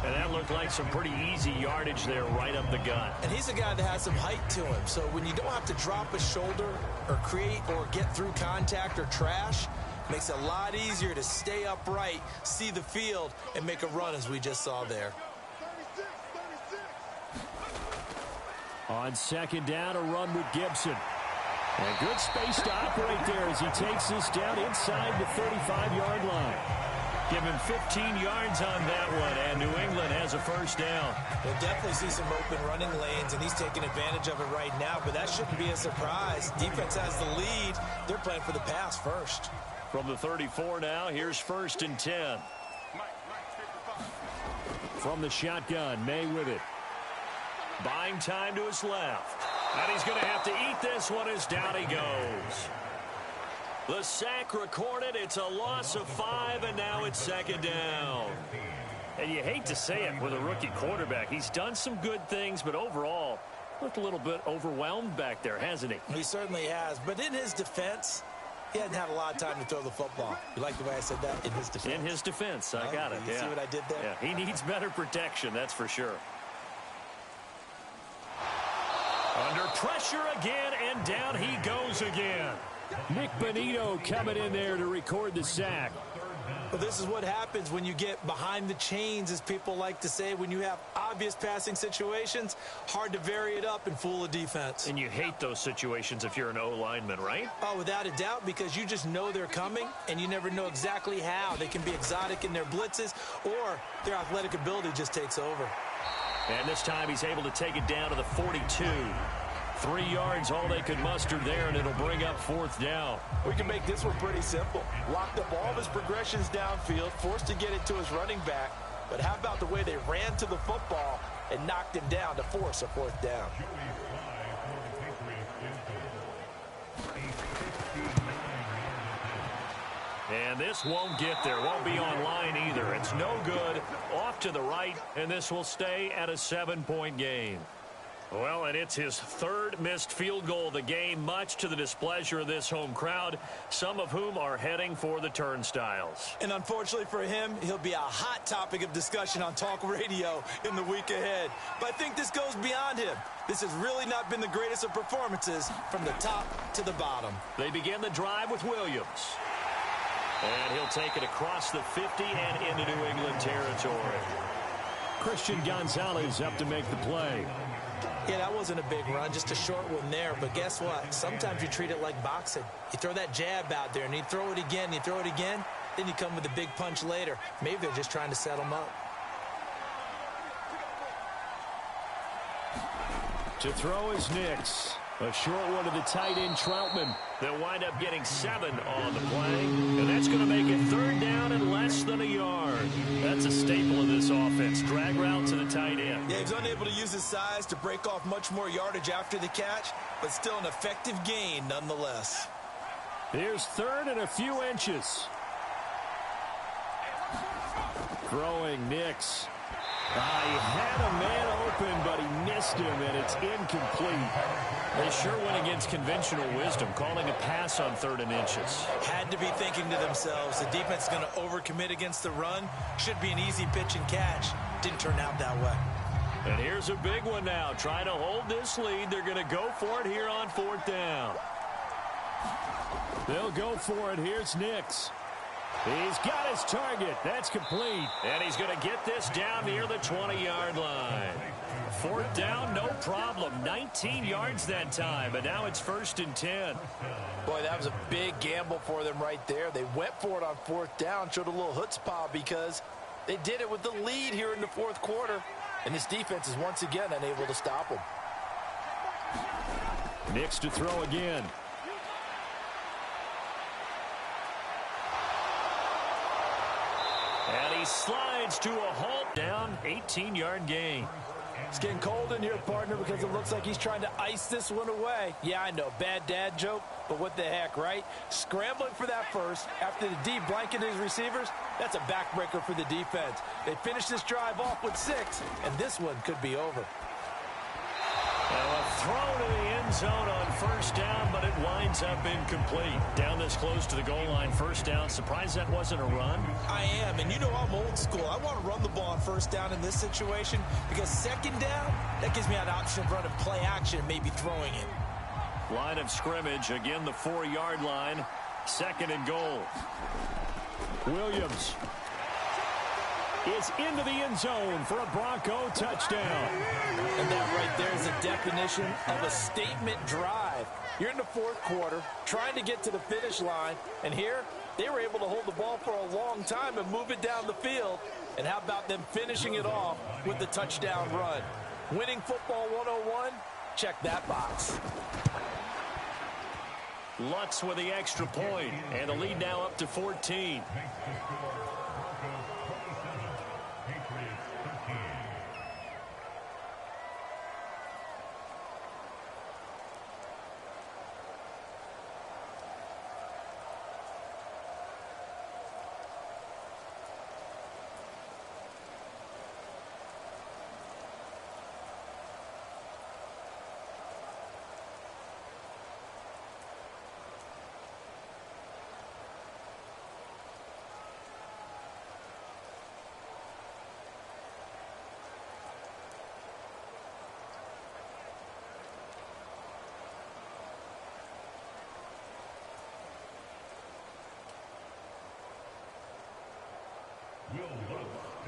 And that looked like some pretty easy yardage there right up the gut. And he's a guy that has some height to him. So when you don't have to drop a shoulder or create or get through contact or trash, it makes it a lot easier to stay upright, see the field, and make a run as we just saw there. On second down, a run with Gibson. And good space to operate there as he takes this down inside the 35-yard line. Give him 15 yards on that one, and New England has a first down. We'll definitely see some open running lanes, and he's taking advantage of it right now, but that shouldn't be a surprise. Defense has the lead. They're playing for the pass first. From the 34 now, here's 1st and 10. From the shotgun, May with it. Buying time to his left. And he's going to have to eat this one as down he goes. The sack recorded. It's a loss of 5, and now it's second down. And you hate to say it with a rookie quarterback. He's done some good things, but overall, looked a little bit overwhelmed back there, hasn't he? He certainly has. But in his defense, he hadn't had a lot of time to throw the football. You like the way I said that? In his defense. In his defense. I got it. You see what I did there? Yeah, he needs better protection, that's for sure. Under pressure again, and down he goes again. Nick Bonito coming in there to record the sack. Well, this is what happens when you get behind the chains, as people like to say. When you have obvious passing situations, hard to vary it up and fool a defense. And you hate those situations if you're an O-lineman, right? Oh, without a doubt, because you just know they're coming, and you never know exactly how. They can be exotic in their blitzes, or their athletic ability just takes over. And this time he's able to take it down to the 42. 3 yards, all they could muster there, and it'll bring up 4th down. We can make this one pretty simple. Lock up all of his progressions downfield, forced to get it to his running back, But how about the way they ran to the football and knocked him down to force a fourth down? And this won't get there. Won't be online either. It's no good. Off to the right, and this will stay at a 7-point game. Well, and it's his third missed field goal of the game, much to the displeasure of this home crowd, some of whom are heading for the turnstiles. And unfortunately for him, he'll be a hot topic of discussion on talk radio in the week ahead. But I think this goes beyond him. This has really not been the greatest of performances from the top to the bottom. They begin the drive with Williams. And he'll take it across the 50 and into New England territory. Christian Gonzalez up to make the play. Yeah, that wasn't a big run, just a short one there. But guess what? Sometimes you treat it like boxing. You throw that jab out there, and you throw it again, you throw it again, then you come with a big punch later. Maybe they're just trying to set him up. To throw is Nix. A short one to the tight end, Troutman. They'll wind up getting 7 on the play, and that's going to make it third down and less than a yard. That's a staple of this offense. Drag route to the tight end. Yeah, he's unable to use his size to break off much more yardage after the catch, but still an effective gain nonetheless. Here's third and a few inches. Throwing Nix. He had a man open, but he missed him, and it's incomplete. They sure went against conventional wisdom, calling a pass on 3rd and inches. Had to be thinking to themselves, the defense is going to overcommit against the run. Should be an easy pitch and catch. Didn't turn out that way. And here's a big one now. Trying to hold this lead. They're going to go for it here on 4th down. They'll go for it. Here's Nix. He's got his target. That's complete. And he's going to get this down near the 20-yard line. 4th down, no problem. 19 yards that time, but now it's 1st and 10. Boy, that was a big gamble for them right there. They went for it on 4th down, showed a little chutzpah because they did it with the lead here in the 4th quarter. And this defense is once again unable to stop them. Nix to throw again. And he slides to a halt down, 18-yard gain. It's getting cold in here, partner, because it looks like he's trying to ice this one away. Yeah, I know, bad dad joke, but what the heck, right? Scrambling for that first after the D blanketed his receivers, that's a backbreaker for the defense. They finish this drive off with 6, and this one could be over. Now a throw to the end zone on 1st down, but it winds up incomplete. Down this close to the goal line, 1st down. Surprised that wasn't a run? I am, and you know I'm old school. I want to run the ball on 1st down in this situation because 2nd down, that gives me an option of running play action and maybe throwing it. Line of scrimmage, again the 4-yard line. 2nd and goal. Williams is into the end zone for a Bronco touchdown. And that right there is a definition of a statement drive. You're in the 4th quarter, trying to get to the finish line, and here they were able to hold the ball for a long time and move it down the field. And how about them finishing it off with the touchdown run? Winning football 101, check that box. Lutz with the extra point, and the lead now up to 14.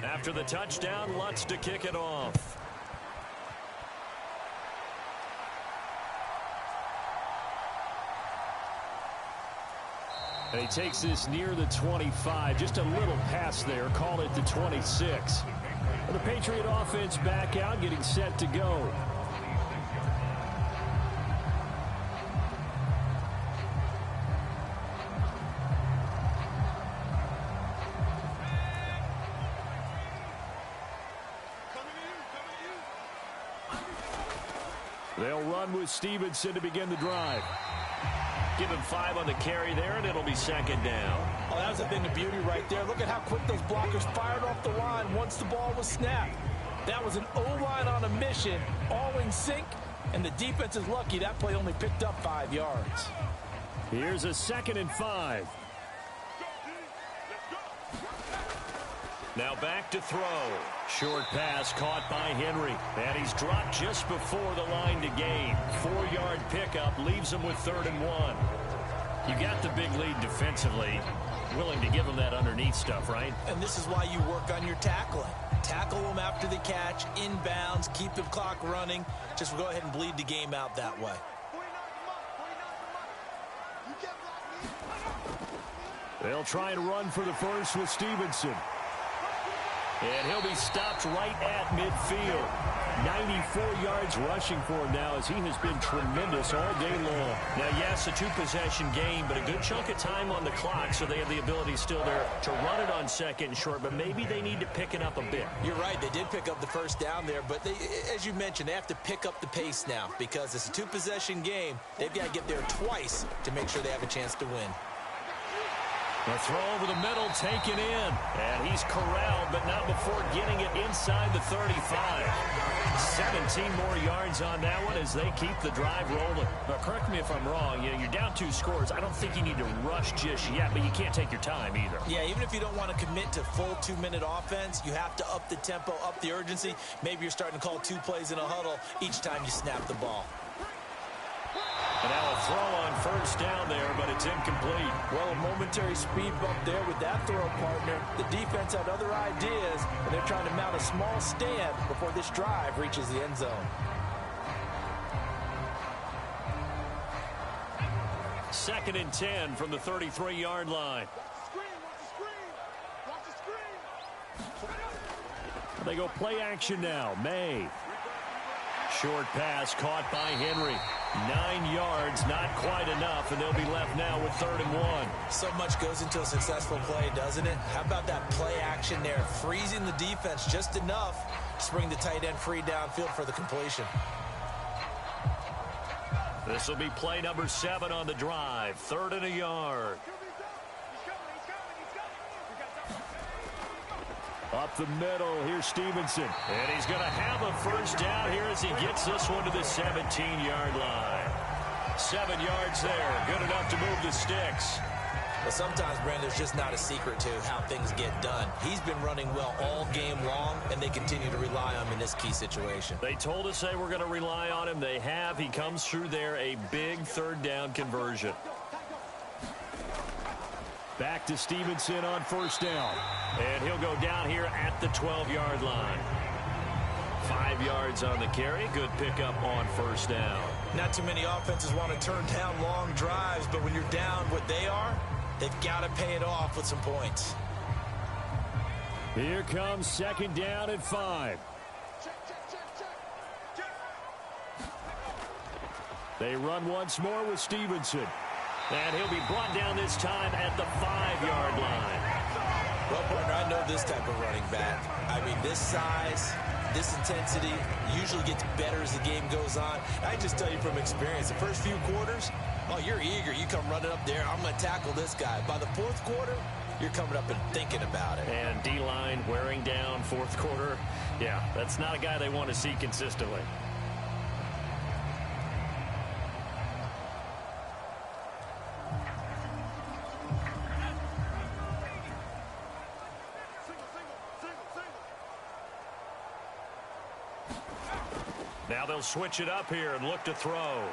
After the touchdown, Lutz to kick it off. And he takes this near the 25. Just a little pass there. Call it the 26. The Patriot offense back out, getting set to go. They'll run with Stevenson to begin the drive. Give him 5 on the carry there, and it'll be second down. Oh, that was a thing of beauty right there. Look at how quick those blockers fired off the line once the ball was snapped. That was an O-line on a mission, all in sync, and the defense is lucky that play only picked up 5 yards. Here's a 2nd and 5. Now back to throw. Short pass caught by Henry. And he's dropped just before the line to gain. 4-yard pickup leaves him with 3rd and 1. You got the big lead defensively. Willing to give him that underneath stuff, right? And this is why you work on your tackling. Tackle them after the catch, inbounds, keep the clock running. Just go ahead and bleed the game out that way. They'll try and run for the first with Stevenson. And he'll be stopped right at midfield. 94 yards rushing for him now as he has been tremendous all day long. Now, yes, a 2-possession game, but a good chunk of time on the clock, so they have the ability still there to run it on 2nd and short, but maybe they need to pick it up a bit. You're right. They did pick up the first down there, but they, as you mentioned, they have to pick up the pace now because it's a 2-possession game. They've got to get there twice to make sure they have a chance to win. The throw over the middle taken in. And he's corralled, but not before getting it inside the 35. 17 more yards on that one as they keep the drive rolling. Now, correct me if I'm wrong. You're down 2 scores. I don't think you need to rush just yet, but you can't take your time either. Yeah, even if you don't want to commit to full 2-minute offense, you have to up the tempo, up the urgency. Maybe you're starting to call 2 plays in a huddle each time you snap the ball. And now a throw on 1st down there, but it's incomplete. Well, a momentary speed bump there with that throw, partner. The defense had other ideas, and they're trying to mount a small stand before this drive reaches the end zone. 2nd and 10 from the 33-yard line. They go play action now. May. Short pass caught by Henry. 9 yards, not quite enough, and they'll be left now with 3rd and 1. So much goes into a successful play, doesn't it? How about that play action there? Freezing the defense just enough to bring the tight end free downfield for the completion. This will be play number 7 on the drive. 3rd and a yard. Up the middle, here's Stevenson. And he's going to have a 1st down here as he gets this one to the 17-yard line. 7 yards there, good enough to move the sticks. But sometimes, Brandon, there's just not a secret to how things get done. He's been running well all game long, and they continue to rely on him in this key situation. They told us they were going to rely on him. They have. He comes through there, a big 3rd down conversion. Back to Stevenson on 1st down. And he'll go down here at the 12-yard line. 5 yards on the carry. Good pickup on 1st down. Not too many offenses want to turn down long drives, but when you're down what they are, they've got to pay it off with some points. Here comes 2nd down and 5. They run once more with Stevenson. And he'll be brought down this time at the 5-yard line. Well, partner, I know this type of running back. I mean, this size, this intensity usually gets better as the game goes on. I just tell you from experience, the first few quarters, oh, you're eager. You come running up there, I'm going to tackle this guy. By the 4th quarter, you're coming up and thinking about it. And D-line wearing down 4th quarter. Yeah, that's not a guy they want to see consistently. Now they'll switch it up here and look to throw.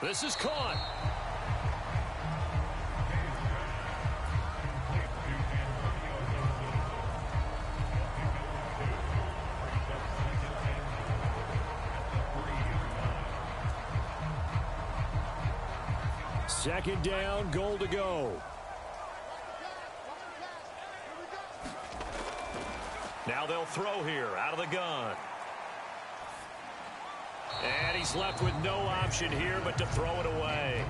This is caught. Second down, goal to go. Now they'll throw here out of the gun. And he's left with no option here but to throw it away.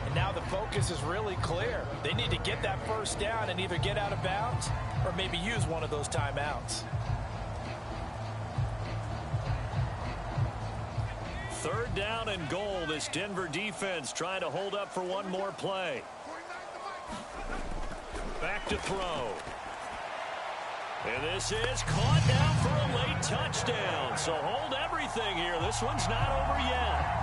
And now the focus is really clear. They need to get that 1st down and either get out of bounds or maybe use one of those timeouts. Third down and goal. This Denver defense trying to hold up for one more play. Back to throw. And this is caught down for a late touchdown. So hold everything here. This one's not over yet.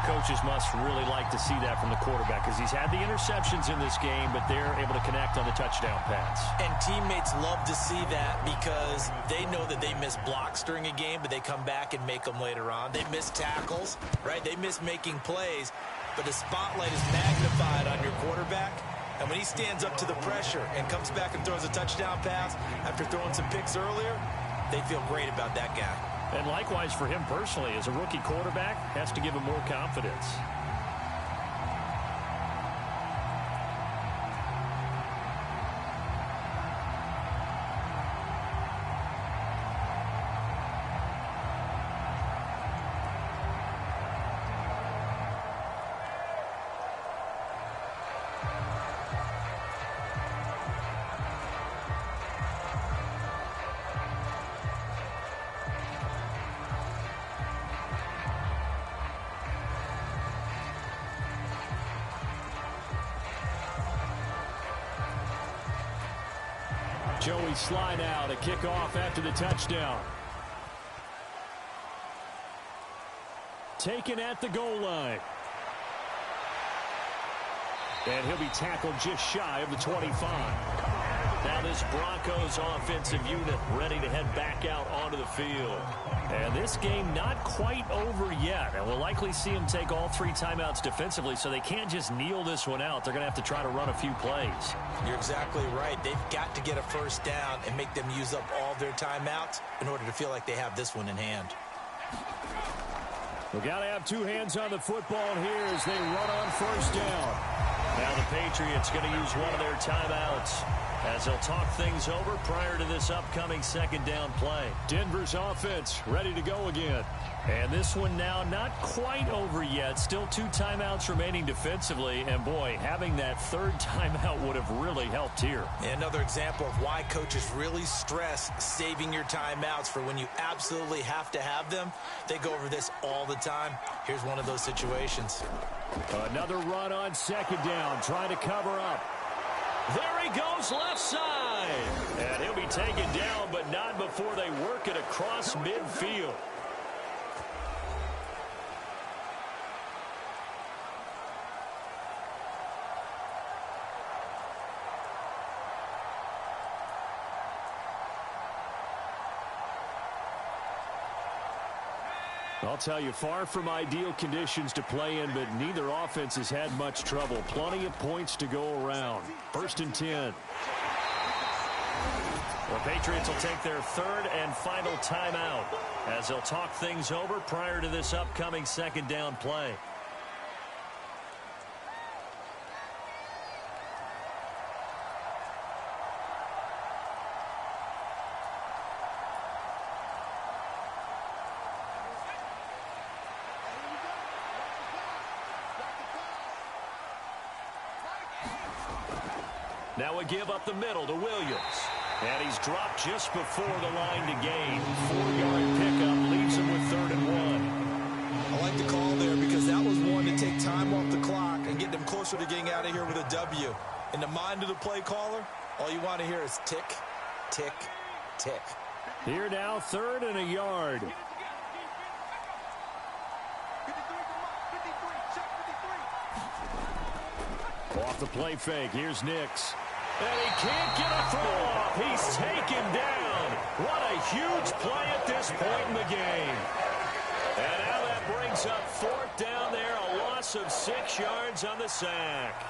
Coaches must really like to see that from the quarterback because he's had the interceptions in this game, but they're able to connect on the touchdown pass. And teammates love to see that because they know that they miss blocks during a game, but they come back and make them later on. They miss tackles, right? They miss making plays, but the spotlight is magnified on your quarterback. And when he stands up to the pressure and comes back and throws a touchdown pass after throwing some picks earlier, they feel great about that guy. And likewise for him personally, as a rookie quarterback, has to give him more confidence. Joey slide out, a kickoff after the touchdown. Taken at the goal line. And he'll be tackled just shy of the 25. Now this Broncos offensive unit ready to head back out onto the field. And this game not quite over yet. And we'll likely see them take all three timeouts defensively, so they can't just kneel this one out. They're going to have to try to run a few plays. You're exactly right. They've got to get a first down and make them use up all their timeouts in order to feel like they have this one in hand. We've got to have two hands on the football here as they run on first down. Now the Patriots going to use one of their timeouts as they'll talk things over prior to this upcoming second down play. Denver's offense ready to go again. And this one now not quite over yet. Still two timeouts remaining defensively. And, boy, having that third timeout would have really helped here. Another example of why coaches really stress saving your timeouts for when you absolutely have to have them. They go over this all the time. Here's one of those situations. Another run on second down, trying to cover up. There he goes, left side. And he'll be taken down, but not before they work it across midfield. I'll tell you, far from ideal conditions to play in, but neither offense has had much trouble. Plenty of points to go around. First and 10. The Patriots will take their third and final timeout as they'll talk things over prior to this upcoming second down play. Now a give up the middle to Williams. And he's dropped just before the line to gain. 4-yard pickup leaves him with 3rd and 1. I like the call there because that was one to take time off the clock and get them closer to getting out of here with a W. In the mind of the play caller, all you want to hear is tick, tick, tick. Here now, 3rd and a yard. Off the play fake, here's Nix. And he can't get a throw off. He's taken down. What a huge play at this point in the game. And now that brings up 4th down there, a loss of 6 yards on the sack.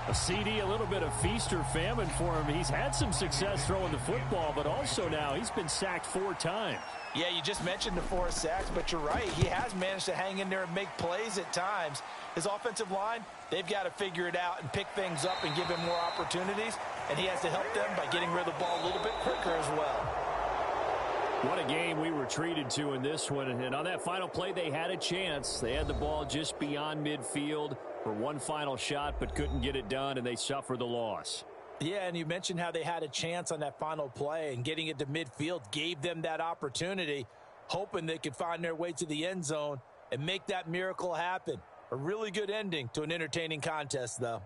A CD, a little bit of feast or famine for him. He's had some success throwing the football, but also now he's been sacked 4 times. Yeah, you just mentioned the 4 sacks, but you're right. He has managed to hang in there and make plays at times. His offensive line, they've got to figure it out and pick things up and give him more opportunities, and he has to help them by getting rid of the ball a little bit quicker as well. What a game we were treated to in this one, and on that final play, they had a chance. They had the ball just beyond midfield for one final shot, but couldn't get it done, and they suffered the loss. Yeah, and you mentioned how they had a chance on that final play, and getting it to midfield gave them that opportunity. hoping they could find their way to the end zone and make that miracle happen. A really good ending to an entertaining contest, though.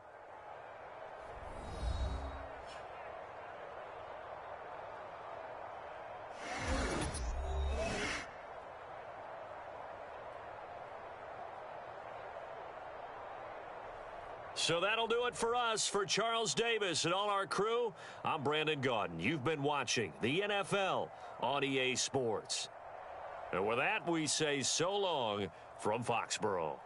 So that'll do it for us. For Charles Davis and all our crew, I'm Brandon Gaudin. You've been watching the NFL on EA Sports. And with that, we say so long from Foxborough.